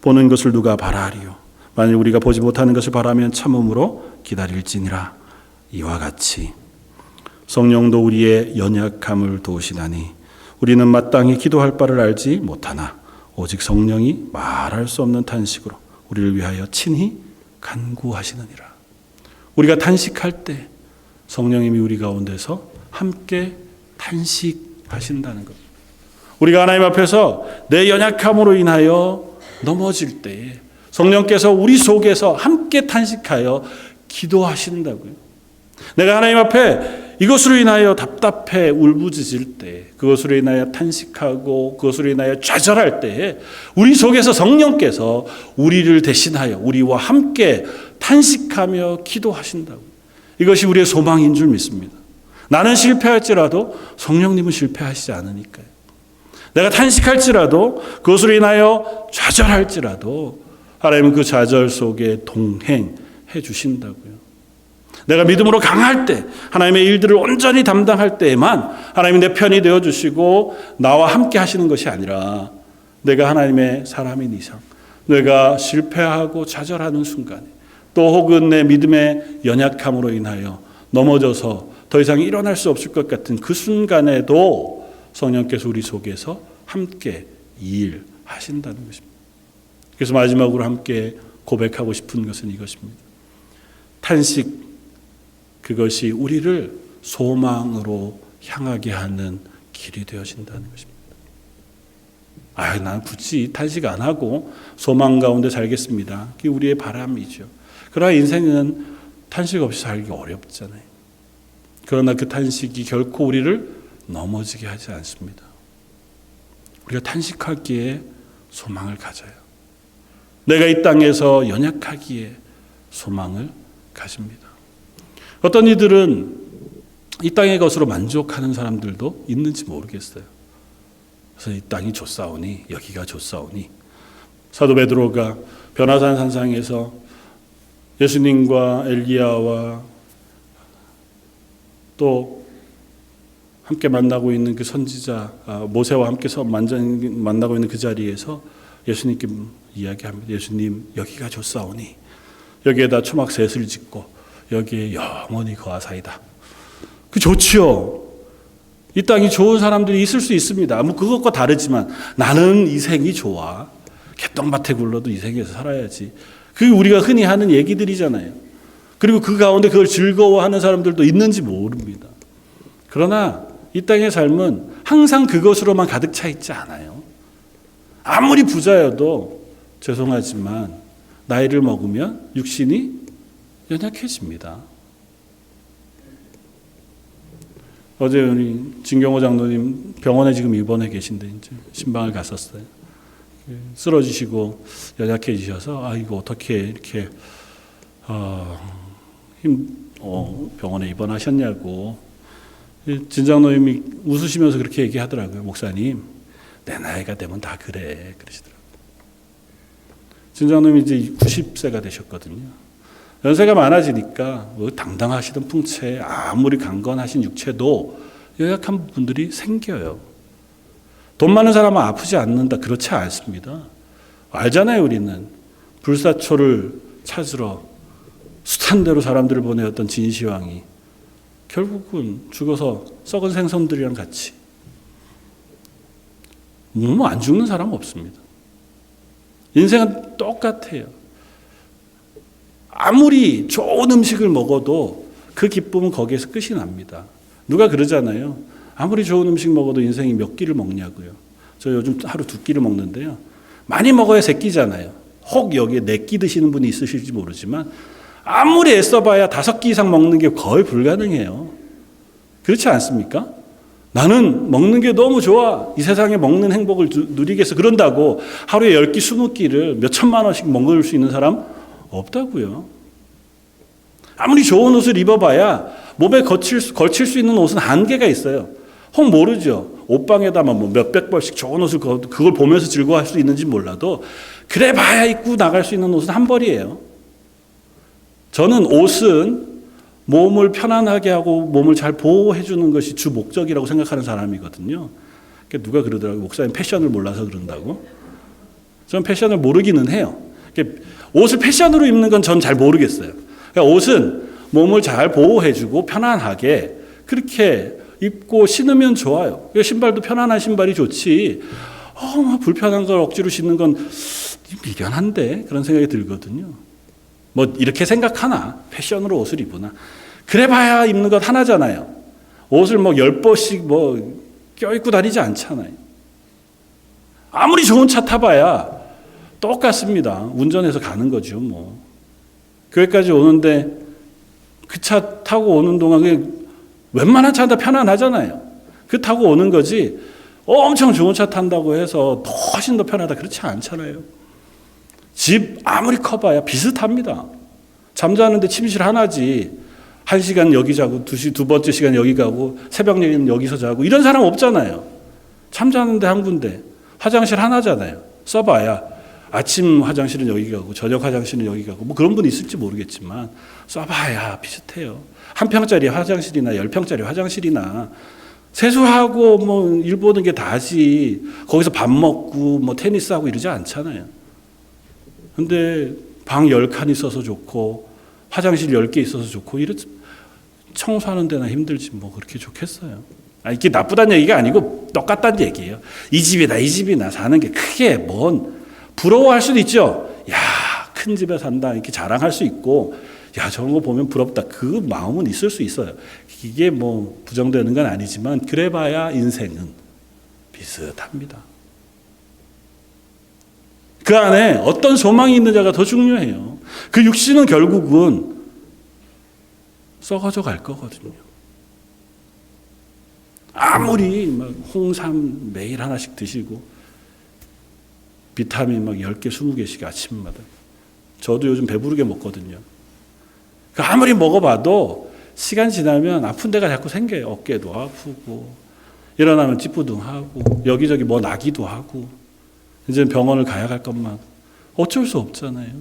보는 것을 누가 바라리요. 만일 우리가 보지 못하는 것을 바라면 참음으로 기다릴지니라. 이와 같이 성령도 우리의 연약함을 도우시나니 우리는 마땅히 기도할 바를 알지 못하나 오직 성령이 말할 수 없는 탄식으로 우리를 위하여 친히 간구하시느니라. 우리가 탄식할 때 성령님이 우리 가운데서 함께 탄식하신다는 것. 우리가 하나님 앞에서 내 연약함으로 인하여 넘어질 때에 성령께서 우리 속에서 함께 탄식하여 기도하신다고요. 내가 하나님 앞에 이것으로 인하여 답답해 울부짖을 때, 그것으로 인하여 탄식하고 그것으로 인하여 좌절할 때에 우리 속에서 성령께서 우리를 대신하여 우리와 함께 탄식하며 기도하신다고. 이것이 우리의 소망인 줄 믿습니다. 나는 실패할지라도 성령님은 실패하시지 않으니까요. 내가 탄식할지라도 그것으로 인하여 좌절할지라도 하나님은 그 좌절 속에 동행해 주신다고요. 내가 믿음으로 강할 때, 하나님의 일들을 온전히 담당할 때에만 하나님이 내 편이 되어주시고 나와 함께 하시는 것이 아니라 내가 하나님의 사람인 이상, 내가 실패하고 좌절하는 순간에 또 혹은 내 믿음의 연약함으로 인하여 넘어져서 더 이상 일어날 수 없을 것 같은 그 순간에도 성령께서 우리 속에서 함께 일하신다는 것입니다. 그래서 마지막으로 함께 고백하고 싶은 것은 이것입니다. 탄식, 그것이 우리를 소망으로 향하게 하는 길이 되어진다는 것입니다. 난 굳이 탄식 안 하고 소망 가운데 살겠습니다. 그게 우리의 바람이죠. 그러나 인생은 탄식 없이 살기 어렵잖아요. 그러나 그 탄식이 결코 우리를 넘어지게 하지 않습니다. 우리가 탄식하기에 소망을 가져요. 내가 이 땅에서 연약하기에 소망을 가집니다. 어떤 이들은 이 땅의 것으로 만족하는 사람들도 있는지 모르겠어요. 그래서 이 땅이 좋사오니 여기가 좋사오니. 사도 베드로가 변화산 산상에서 예수님과 엘리야와 또 함께 만나고 있는 그 선지자 모세와 함께 만나고 있는 그 자리에서 예수님께 이야기합니다. 예수님, 여기가 좋사오니 여기에다 초막셋을 짓고 여기에 영원히 거하사이다. 그 좋지요. 이 땅이 좋은 사람들이 있을 수 있습니다. 뭐 그것과 다르지만 나는 이 생이 좋아. 갯똥밭에 굴러도 이 생에서 살아야지. 그게 우리가 흔히 하는 얘기들이잖아요. 그리고 그 가운데 그걸 즐거워하는 사람들도 있는지 모릅니다. 그러나 이 땅의 삶은 항상 그것으로만 가득 차 있지 않아요. 아무리 부자여도 죄송하지만 나이를 먹으면 육신이 연약해집니다. 어제 우리 진경호 장로님 병원에 지금 입원해 계신데 이제 신방을 갔었어요. 쓰러지시고 연약해지셔서 이거 어떻게 이렇게 병원에 입원하셨냐고 진 장로님이 웃으시면서 그렇게 얘기하더라고요. 목사님, 내 나이가 되면 다 그래 그러시더라고요. 진 장로님이 이제 90세가 되셨거든요. 연세가 많아지니까 당당하시던 풍채, 아무리 강건하신 육체도 연약한 분들이 생겨요. 돈 많은 사람은 아프지 않는다. 그렇지 않습니다. 알잖아요. 우리는 불사초를 찾으러 숱한 대로 사람들을 보내었던 진시황이 결국은 죽어서 썩은 생선들이랑 같이 안 죽는 사람은 없습니다. 인생은 똑같아요. 아무리 좋은 음식을 먹어도 그 기쁨은 거기에서 끝이 납니다. 누가 그러잖아요. 아무리 좋은 음식 먹어도 인생이 몇 끼를 먹냐고요. 저 요즘 하루 2끼를 먹는데요. 많이 먹어야 3끼잖아요. 혹 여기에 4끼 드시는 분이 있으실지 모르지만 아무리 애써봐야 5끼 이상 먹는 게 거의 불가능해요. 그렇지 않습니까? 나는 먹는 게 너무 좋아. 이 세상에 먹는 행복을 누리게 해서 그런다고 하루에 10끼, 20끼를 몇 천만 원씩 먹을 수 있는 사람 없다고요. 아무리 좋은 옷을 입어봐야 몸에 걸칠 수 있는 옷은 한계가 있어요. 혹 모르죠. 옷방에다만 뭐 몇백 벌씩 좋은 옷을 그걸 보면서 즐거워할 수 있는지 몰라도 그래 봐야 입고 나갈 수 있는 옷은 한 벌이에요. 저는 옷은 몸을 편안하게 하고 몸을 잘 보호해 주는 것이 주 목적이라고 생각하는 사람이거든요. 그러니까 누가 그러더라고요. 목사님 패션을 몰라서 그런다고. 저는 패션을 모르기는 해요. 그러니까 옷을 패션으로 입는 건 전 잘 모르겠어요. 그러니까 옷은 몸을 잘 보호해 주고 편안하게 그렇게 입고 신으면 좋아요. 신발도 편안한 신발이 좋지. 불편한 걸 억지로 신는 건 미련한데 그런 생각이 들거든요. 뭐 이렇게 생각하나 패션으로 옷을 입으나 그래봐야 입는 것 하나잖아요. 옷을 뭐 10번씩 뭐 껴입고 다니지 않잖아요. 아무리 좋은 차 타봐야 똑같습니다. 운전해서 가는 거죠. 뭐 교회까지 오는데 그 차 타고 오는 동안 웬만한 차 다 편안하잖아요. 그 타고 오는 거지 엄청 좋은 차 탄다고 해서 훨씬 더 편하다 그렇지 않잖아요. 집 아무리 커봐야 비슷합니다. 잠자는데 침실 하나지 1시간 여기 자고 2 번째 시간 여기 가고 새벽 얘기는 여기서 자고 이런 사람 없잖아요. 잠자는데 한 군데 화장실 하나잖아요. 써봐야 아침 화장실은 여기 가고 저녁 화장실은 여기 가고 뭐 그런 분이 있을지 모르겠지만 써봐야 비슷해요. 1평짜리 화장실이나 10평짜리 화장실이나 세수하고 뭐 일 보는 게 다지 거기서 밥 먹고 뭐 테니스하고 이러지 않잖아요. 근데 방 10칸 있어서 좋고 화장실 10개 있어서 좋고 청소하는 데나 힘들지 뭐 그렇게 좋겠어요. 이게 나쁘다는 얘기가 아니고 똑같다는 얘기예요. 이 집이나 사는 게 크게 뭔 부러워할 수도 있죠. 야, 큰 집에 산다 이렇게 자랑할 수 있고 야, 저런 거 보면 부럽다. 그 마음은 있을 수 있어요. 이게 뭐 부정되는 건 아니지만 그래봐야 인생은 비슷합니다. 그 안에 어떤 소망이 있느냐가 더 중요해요. 그 육신은 결국은 썩어져 갈 거거든요. 아무리 막 홍삼 매일 하나씩 드시고 비타민 막 10개, 20개씩 아침마다. 저도 요즘 배부르게 먹거든요. 아무리 먹어봐도 시간 지나면 아픈 데가 자꾸 생겨요. 어깨도 아프고 일어나면 찌뿌둥하고 여기저기 뭐 나기도 하고 이제 병원을 가야 할 것만 어쩔 수 없잖아요.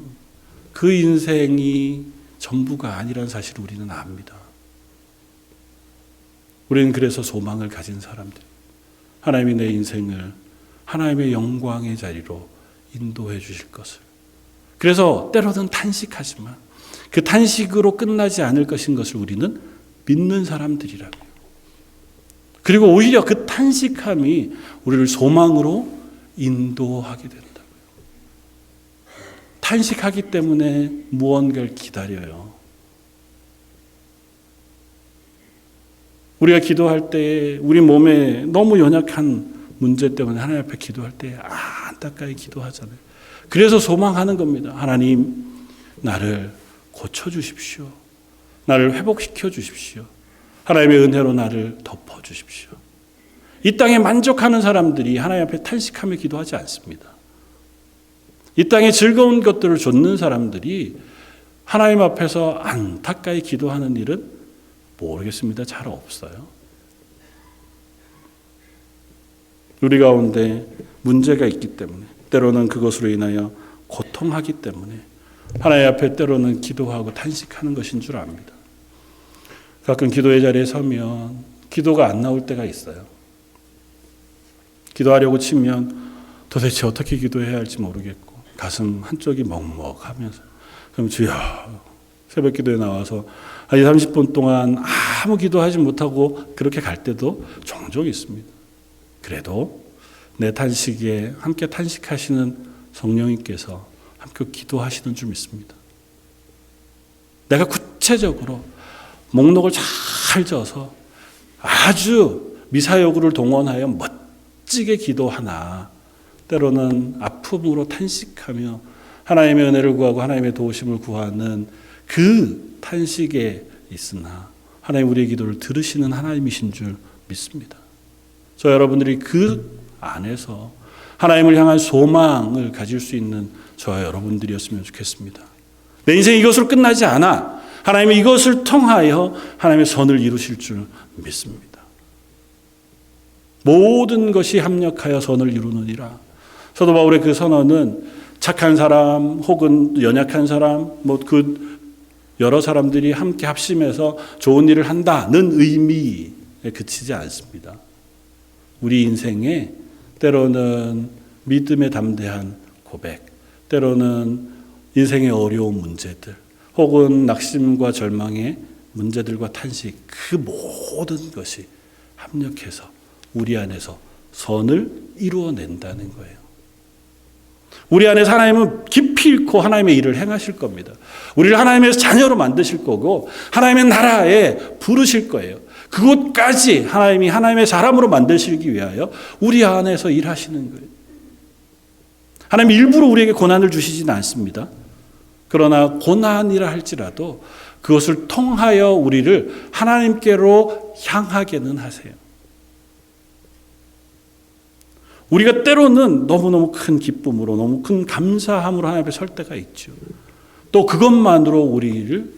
그 인생이 전부가 아니라는 사실을 우리는 압니다. 우리는 그래서 소망을 가진 사람들, 하나님이 내 인생을 하나님의 영광의 자리로 인도해 주실 것을, 그래서 때로는 탄식하지만 그 탄식으로 끝나지 않을 것인 것을 우리는 믿는 사람들이라고요. 그리고 오히려 그 탄식함이 우리를 소망으로 인도하게 된다고요. 탄식하기 때문에 무언가를 기다려요. 우리가 기도할 때 우리 몸에 너무 연약한 문제 때문에 하나님 앞에 기도할 때 안타까이 기도하잖아요. 그래서 소망하는 겁니다. 하나님, 나를 고쳐주십시오. 나를 회복시켜 주십시오. 하나님의 은혜로 나를 덮어주십시오. 이 땅에 만족하는 사람들이 하나님 앞에 탄식하며 기도하지 않습니다. 이 땅에 즐거운 것들을 좇는 사람들이 하나님 앞에서 안타까이 기도하는 일은 모르겠습니다. 잘 없어요. 우리 가운데 문제가 있기 때문에, 때로는 그것으로 인하여 고통하기 때문에 하나님 앞에 때로는 기도하고 탄식하는 것인 줄 압니다. 가끔 기도의 자리에 서면 기도가 안 나올 때가 있어요. 기도하려고 치면 도대체 어떻게 기도해야 할지 모르겠고 가슴 한쪽이 먹먹하면서, 그럼 주여, 새벽 기도에 나와서 한 30분 동안 아무 기도하지 못하고 그렇게 갈 때도 종종 있습니다. 그래도 내 탄식에 함께 탄식하시는 성령님께서 함께 기도하시는 줄 믿습니다. 내가 구체적으로 목록을 잘 져서 아주 미사여구를 동원하여 멋지게 기도하나, 때로는 아픔으로 탄식하며 하나님의 은혜를 구하고 하나님의 도우심을 구하는 그 탄식에 있으나 하나님 우리의 기도를 들으시는 하나님이신 줄 믿습니다. 저 여러분들이 그 안에서 하나님을 향한 소망을 가질 수 있는 저와 여러분들이었으면 좋겠습니다. 내 인생이 이것으로 끝나지 않아 하나님이 이것을 통하여 하나님의 선을 이루실 줄 믿습니다. 모든 것이 합력하여 선을 이루느니라. 사도 바울의 그 선언은 착한 사람 혹은 연약한 사람, 그 여러 사람들이 함께 합심해서 좋은 일을 한다는 의미에 그치지 않습니다. 우리 인생에 때로는 믿음에 담대한 고백, 때로는 인생의 어려운 문제들, 혹은 낙심과 절망의 문제들과 탄식, 그 모든 것이 합력해서 우리 안에서 선을 이루어낸다는 거예요. 우리 안에서 하나님은 깊이 잃고 하나님의 일을 행하실 겁니다. 우리를 하나님의 자녀로 만드실 거고 하나님의 나라에 부르실 거예요. 그곳까지 하나님이 하나님의 사람으로 만드시기 위하여 우리 안에서 일하시는 거예요. 하나님 일부러 우리에게 고난을 주시지는 않습니다. 그러나 고난이라 할지라도 그것을 통하여 우리를 하나님께로 향하게는 하세요. 우리가 때로는 너무너무 큰 기쁨으로, 너무 큰 감사함으로 하나님 앞에 설 때가 있죠. 또 그것만으로 우리를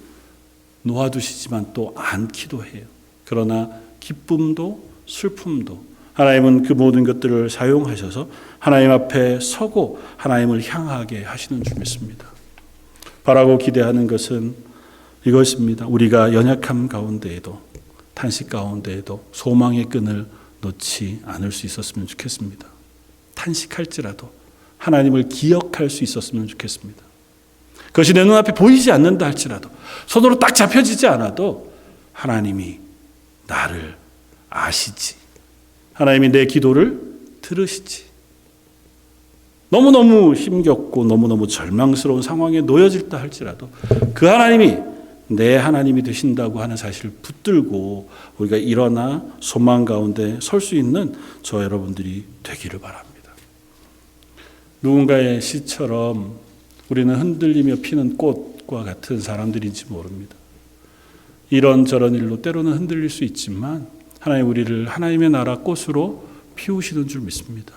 놓아두시지만 또 않기도 해요. 그러나 기쁨도 슬픔도 하나님은 그 모든 것들을 사용하셔서 하나님 앞에 서고 하나님을 향하게 하시는 줄 믿습니다. 바라고 기대하는 것은 이것입니다. 우리가 연약함 가운데에도, 탄식 가운데에도 소망의 끈을 놓지 않을 수 있었으면 좋겠습니다. 탄식할지라도 하나님을 기억할 수 있었으면 좋겠습니다. 그것이 내 눈앞에 보이지 않는다 할지라도, 손으로 딱 잡혀지지 않아도 하나님이 나를 아시지, 하나님이 내 기도를 들으시지. 너무너무 힘겹고 너무너무 절망스러운 상황에 놓여질다 할지라도 그 하나님이 내 하나님이 되신다고 하는 사실을 붙들고 우리가 일어나 소망 가운데 설 수 있는 저 여러분들이 되기를 바랍니다. 누군가의 시처럼 우리는 흔들리며 피는 꽃과 같은 사람들인지 모릅니다. 이런저런 일로 때로는 흔들릴 수 있지만 하나님 우리를 하나님의 나라 꽃으로 피우시는 줄 믿습니다.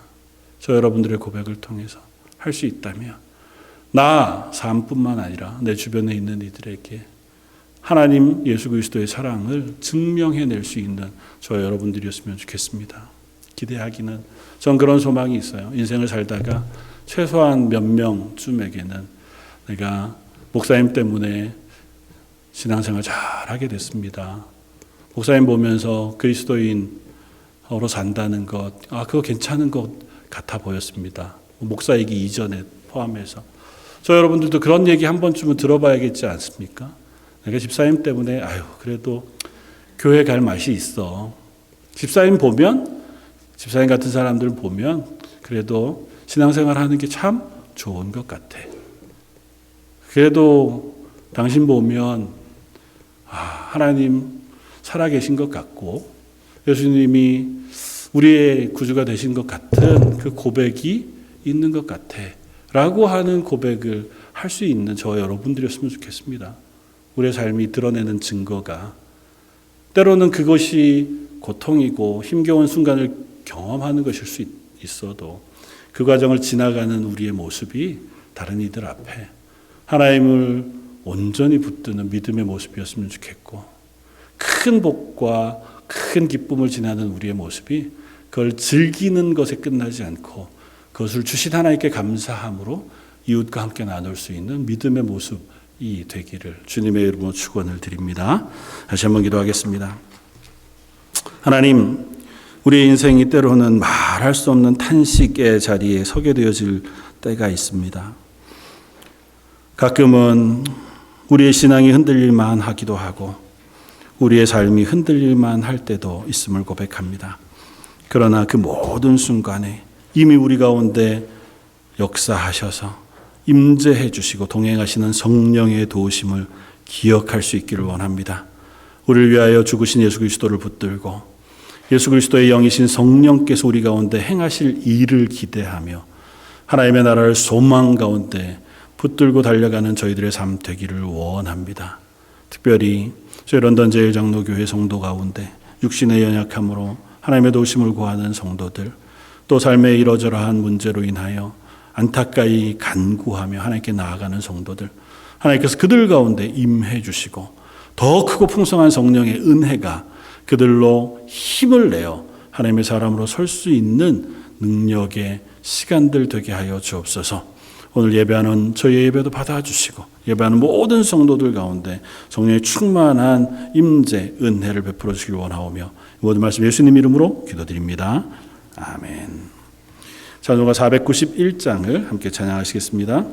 저 여러분들의 고백을 통해서 할 수 있다면 나 삶뿐만 아니라 내 주변에 있는 이들에게 하나님 예수 그리스도의 사랑을 증명해낼 수 있는 저 여러분들이었으면 좋겠습니다. 기대하기는 전 그런 소망이 있어요. 인생을 살다가 최소한 몇 명쯤에게는 내가 목사님 때문에 신앙생활 잘하게 됐습니다. 목사님 보면서 그리스도인으로 산다는 것, 그거 괜찮은 것 같아 보였습니다. 목사이기 이전에 포함해서. 저 여러분들도 그런 얘기 한 번쯤은 들어봐야겠지 않습니까? 내가 집사님 때문에 그래도 교회 갈 맛이 있어. 집사님 같은 사람들 보면 그래도 신앙생활 하는 게 참 좋은 것 같아. 그래도 당신 보면 하나님 살아계신 것 같고 예수님이 우리의 구주가 되신 것 같은 그 고백이 있는 것 같아 라고 하는 고백을 할 수 있는 저 여러분들이었으면 좋겠습니다. 우리의 삶이 드러내는 증거가 때로는 그것이 고통이고 힘겨운 순간을 경험하는 것일 수 있어도 그 과정을 지나가는 우리의 모습이 다른 이들 앞에 하나님을 온전히 붙드는 믿음의 모습이었으면 좋겠고 큰 복과 큰 기쁨을 지나는 우리의 모습이 그걸 즐기는 것에 끝나지 않고 그것을 주신 하나님께 감사함으로 이웃과 함께 나눌 수 있는 믿음의 모습이 되기를 주님의 이름으로 축원을 드립니다. 다시 한번 기도하겠습니다. 하나님, 우리의 인생이 때로는 말할 수 없는 탄식의 자리에 서게 되어질 때가 있습니다. 가끔은 우리의 신앙이 흔들릴만 하기도 하고 우리의 삶이 흔들릴만 할 때도 있음을 고백합니다. 그러나 그 모든 순간에 이미 우리 가운데 역사하셔서 임재해 주시고 동행하시는 성령의 도우심을 기억할 수 있기를 원합니다. 우리를 위하여 죽으신 예수 그리스도를 붙들고 예수 그리스도의 영이신 성령께서 우리 가운데 행하실 일을 기대하며 하나님의 나라를 소망 가운데 붙들고 달려가는 저희들의 삶 되기를 원합니다. 특별히 저희 런던 제일장로교회 성도 가운데 육신의 연약함으로 하나님의 도우심을 구하는 성도들, 또 삶의 이러저러한 문제로 인하여 안타까이 간구하며 하나님께 나아가는 성도들, 하나님께서 그들 가운데 임해 주시고 더 크고 풍성한 성령의 은혜가 그들로 힘을 내어 하나님의 사람으로 설 수 있는 능력의 시간들 되게 하여 주옵소서. 오늘 예배하는 저희 예배도 받아주시고 예배하는 모든 성도들 가운데 성령의 충만한 임재 은혜를 베풀어 주시길 원하오며 모든 말씀 예수님 이름으로 기도드립니다. 아멘. 찬송가 491장을 함께 찬양하시겠습니다.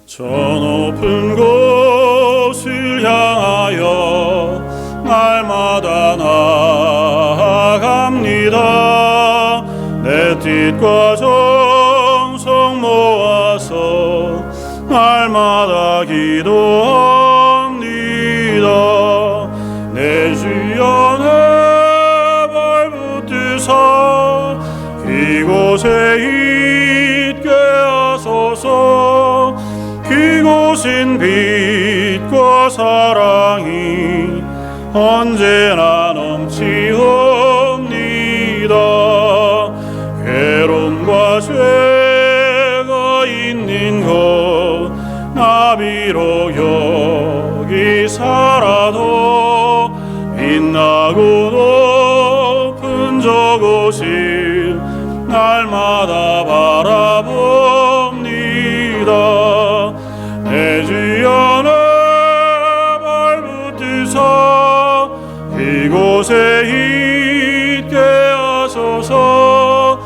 저 높은 곳을 향하여 날마다 나아갑니다. 내 뜻과 정성 모아서 날마다 기도합니다. 내 주여 내 발붙드사 이곳에 있게 하소서. 그곳은 빛과 사랑이 언제나 넘치옵니다. 괴로움과 죄가 있는 곳 나비로 여기 살아도 빛나고 높은 저곳을 날마다 바라봅니다. 내 주여 내 발붙드사 이곳에 있게 하소서.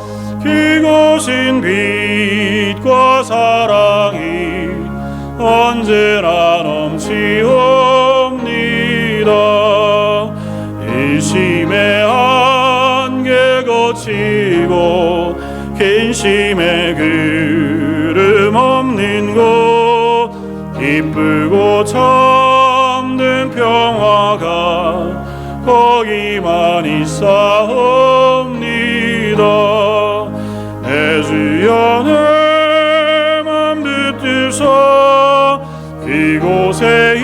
그곳은 빛과 사랑이 언제나 넘치옵니다. 일심의 한계 거치고 근심의 그름 없는 곳 기쁘고 참된 평화가 거기만 있사옵니다. 내 주여 내 맘 붙드사 그곳에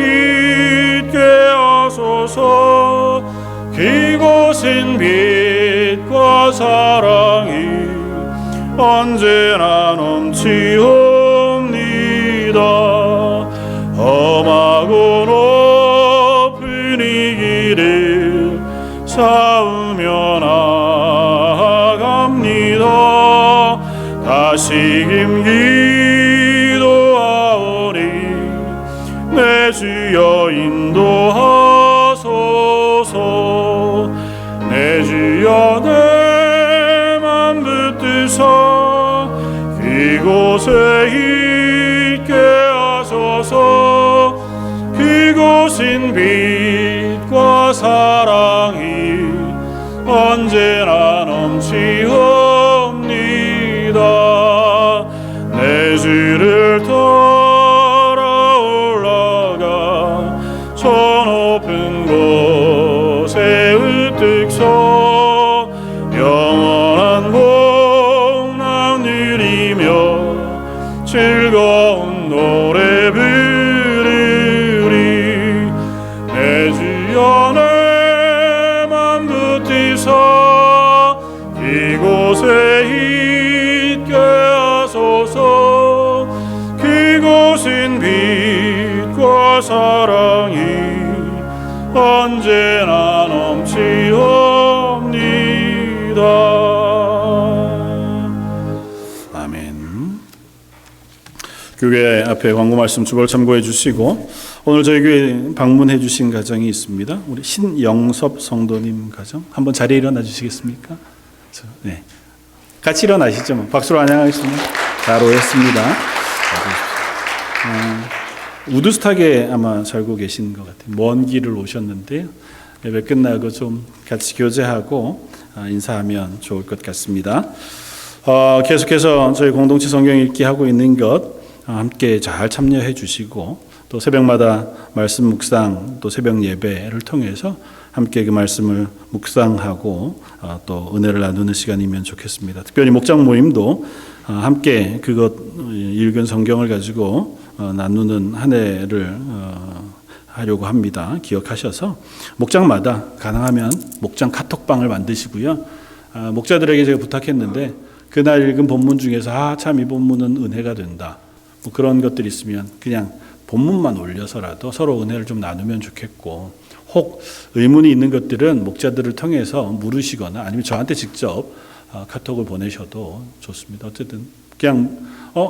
언제나 넘치옵니다. 험하고 높은 이 길을 쌓으며 나아갑니다. 다시금 기도하오니 내 주여 인도하소서. 내 주여 내 맘 붙드사 그곳에 있게 하소서. 그곳은 빛과 사랑이 언제나 넘치옵니다. 내 주를 따라 올라가 저 높은 곳에 우뚝 서 영원한 복락 누리며 즐거운 노래 부르리. 내 주여 내 맘 붙이사 이곳에 있게 하소서. 그곳은 빛과 사랑이 언제나 넘치옵니다. 아멘. 교회 앞에 광고 말씀 주볼 참고해 주시고, 오늘 저희 교회 방문해 주신 가정이 있습니다. 우리 신영섭 성도님 가정, 한번 자리에 일어나 주시겠습니까? 네, 같이 일어나시죠. 박수로 환영하겠습니다. 잘 오셨습니다. 우드스탁에 아마 살고 계신 것 같아요. 먼 길을 오셨는데요. 예배 끝나고 좀 같이 교제하고 인사하면 좋을 것 같습니다. 계속해서 저희 공동체 성경 읽기 하고 있는 것 함께 잘 참여해 주시고, 또 새벽마다 말씀 묵상, 또 새벽 예배를 통해서 함께 그 말씀을 묵상하고 또 은혜를 나누는 시간이면 좋겠습니다. 특별히 목장 모임도 함께 그것 읽은 성경을 가지고 나누는 한 해를 하려고 합니다. 기억하셔서 목장마다 가능하면 목장 카톡방을 만드시고요. 목자들에게 제가 부탁했는데 그날 읽은 본문 중에서 참 이 본문은 은혜가 된다, 뭐 그런 것들이 있으면 그냥 본문만 올려서라도 서로 은혜를 좀 나누면 좋겠고, 혹 의문이 있는 것들은 목자들을 통해서 물으시거나 아니면 저한테 직접 카톡을 보내셔도 좋습니다. 어쨌든 그냥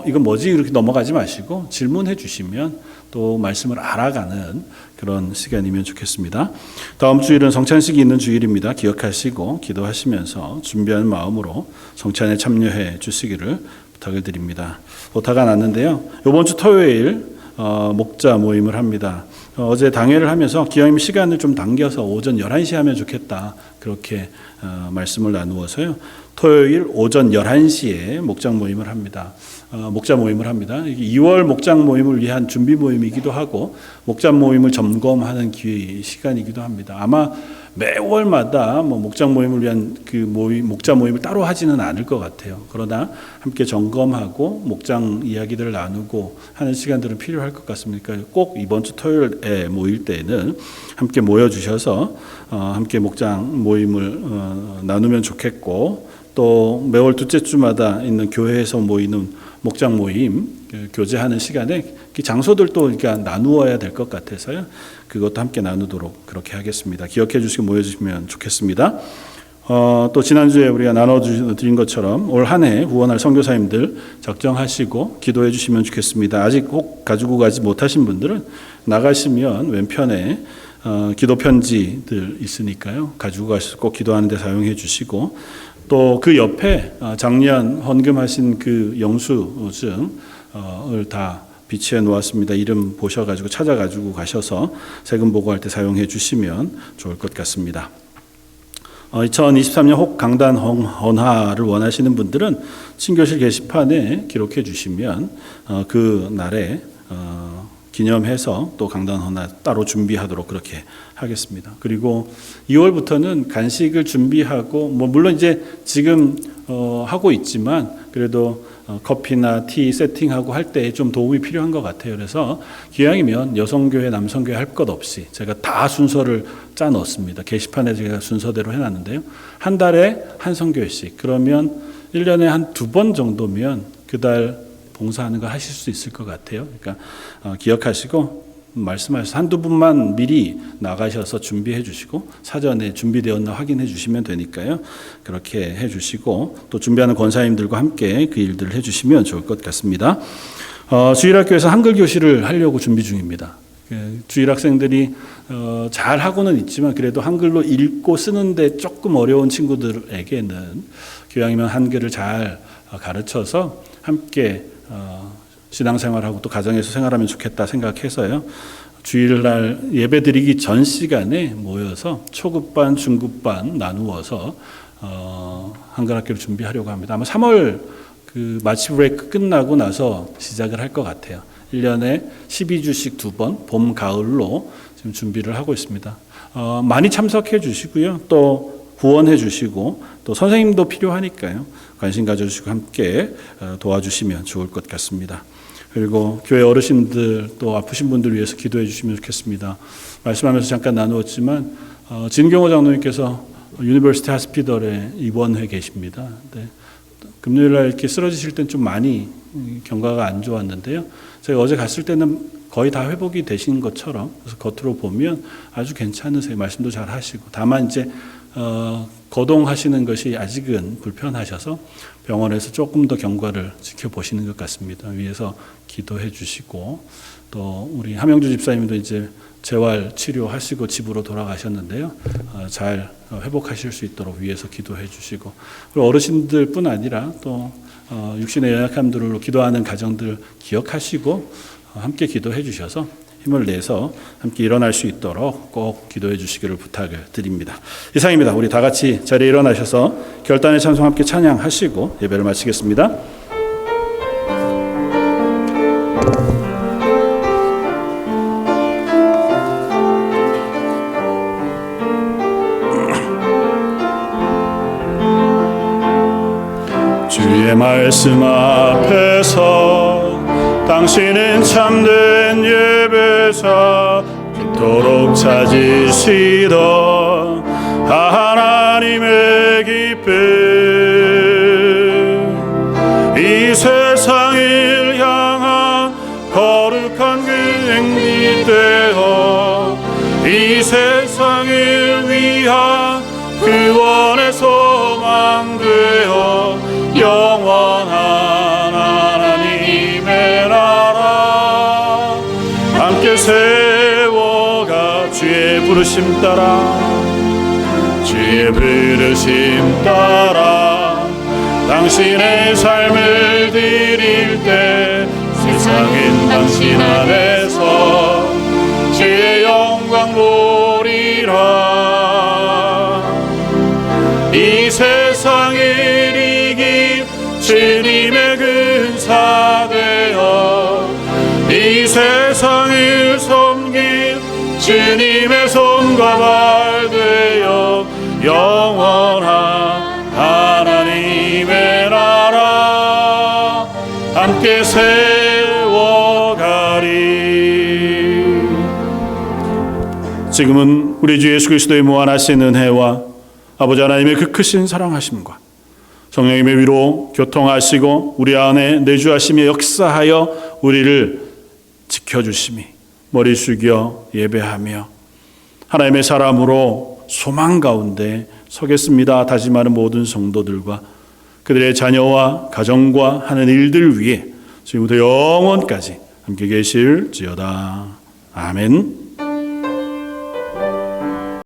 이건 뭐지 이렇게 넘어가지 마시고 질문해 주시면 또 말씀을 알아가는 그런 시간이면 좋겠습니다. 다음 주일은 성찬식이 있는 주일입니다. 기억하시고 기도하시면서 준비한 마음으로 성찬에 참여해 주시기를 부탁을 드립니다. 오타가 났는데요. 이번 주 토요일 목자 모임을 합니다. 어제 당회를 하면서 기왕이면 시간을 좀 당겨서 오전 11시 하면 좋겠다, 그렇게 말씀을 나누어서요. 토요일 오전 11시에 목장 모임을 합니다. 목자 모임을 합니다. 2월 목장 모임을 위한 준비 모임이기도 하고 목자 모임을 점검하는 기회 시간이기도 합니다. 아마 매월마다 목장 모임을 위한 그 목자 모임을 따로 하지는 않을 것 같아요. 그러나 함께 점검하고 목장 이야기들을 나누고 하는 시간들은 필요할 것 같습니다. 꼭 이번 주 토요일에 모일 때에는 함께 모여주셔서 함께 목장 모임을 나누면 좋겠고, 또 매월 둘째 주마다 있는 교회에서 모이는 목장 모임 교제하는 시간에 장소들도 그러니까 나누어야 될 것 같아서요. 그것도 함께 나누도록 그렇게 하겠습니다. 기억해 주시고 모여주시면 좋겠습니다. 또 지난주에 우리가 나눠드린 것처럼 올 한 해 후원할 선교사님들 작정하시고 기도해 주시면 좋겠습니다. 아직 혹 가지고 가지 못하신 분들은 나가시면 왼편에 기도 편지들 있으니까요. 가지고 가셔서 꼭 기도하는 데 사용해 주시고, 또 그 옆에 작년 헌금하신 그 영수증을 다 비치해 놓았습니다. 이름 보셔가지고 찾아가지고 가셔서 세금 보고할 때 사용해 주시면 좋을 것 같습니다. 2023년 혹 강단 헌화를 원하시는 분들은 친교실 게시판에 기록해 주시면 그 날에 기념해서 또 강단 헌화 따로 준비하도록 그렇게 하겠습니다. 그리고 2월부터는 간식을 준비하고, 물론 이제 지금 하고 있지만 그래도 커피나 티 세팅하고 할 때 좀 도움이 필요한 것 같아요. 그래서 기왕이면 여성교회, 남성교회 할 것 없이 제가 다 순서를 짜 넣었습니다. 게시판에 제가 순서대로 해놨는데요. 한 달에 한 성교회씩, 그러면 1년에 한 2번 정도면 그달 봉사하는 거 하실 수 있을 것 같아요. 그러니까 기억하시고 말씀하셔서 한두 분만 미리 나가셔서 준비해 주시고 사전에 준비되었나 확인해 주시면 되니까요. 그렇게 해 주시고 또 준비하는 권사님들과 함께 그 일들을 해 주시면 좋을 것 같습니다. 주일학교에서 한글 교실을 하려고 준비 중입니다. 주일학생들이 잘 하고는 있지만 그래도 한글로 읽고 쓰는데 조금 어려운 친구들에게는 교양이면 한글을 잘 가르쳐서 함께 신앙생활하고 또 가정에서 생활하면 좋겠다 생각해서요. 주일날 예배 드리기 전 시간에 모여서 초급반, 중급반 나누어서 한글 학교를 준비하려고 합니다. 아마 3월 그 마치 브레이크 끝나고 나서 시작을 할 것 같아요. 1년에 12주씩 2번, 봄, 가을로 지금 준비를 하고 있습니다. 많이 참석해 주시고요. 또 후원해 주시고 또 선생님도 필요하니까요. 관심 가져주시고 함께 도와주시면 좋을 것 같습니다. 그리고 교회 어르신들 또 아프신 분들 위해서 기도해 주시면 좋겠습니다. 말씀하면서 잠깐 나누었지만 진경호 장로님께서 유니버시티 하스피털에 입원해 계십니다. 네. 금요일날 이렇게 쓰러지실 땐 좀 많이 경과가 안 좋았는데요. 제가 어제 갔을 때는 거의 다 회복이 되신 것처럼 그래서 겉으로 보면 아주 괜찮으세요. 말씀도 잘 하시고 다만 이제 거동하시는 것이 아직은 불편하셔서 병원에서 조금 더 경과를 지켜보시는 것 같습니다. 위에서 기도해 주시고 또 우리 함영주 집사님도 이제 재활 치료하시고 집으로 돌아가셨는데요. 잘 회복하실 수 있도록 위에서 기도해 주시고 그리고 어르신들뿐 아니라 또 육신의 연약함들로 기도하는 가정들 기억하시고 함께 기도해 주셔서 힘을 내서 함께 일어날 수 있도록 꼭 기도해 주시기를 부탁을 드립니다. 이상입니다. 우리 다 같이 자리에 일어나셔서 결단의 찬송 함께 찬양하시고 예배를 마치겠습니다. 주의 말씀 앞에서 당신은 참된 예배자 그토록 찾으시던 하나님의 기쁨 이 세상을 향한 거룩한 그 행비 되어 이 세상을 위한 구원의 소망 되어 영원한 하나님의 나라 함께 세워가 주의 부르심 따라 주의 부르심 따라 당신의 삶을 드릴 때 세상은 당신 안에서 주의 영광 보리라 이 세상을 이긴 주님의 근사 되어 이 세상을 섬긴 주님의 손과 발 되어 영원한 하나님의 나라 함께 세워가리. 지금은 우리 주 예수 그리스도의 무한하신 은혜와 아버지 하나님의 그 크신 사랑하심과 성령님의 위로 교통하시고 우리 안에 내주하심에 역사하여 우리를 지켜주심이 머리 숙여 예배하며 하나님의 사람으로 소망 가운데 서겠습니다 다짐하는 모든 성도들과 그들의 자녀와 가정과 하는 일들 위해 지금부터 영원까지 함께 계실지어다. 아멘.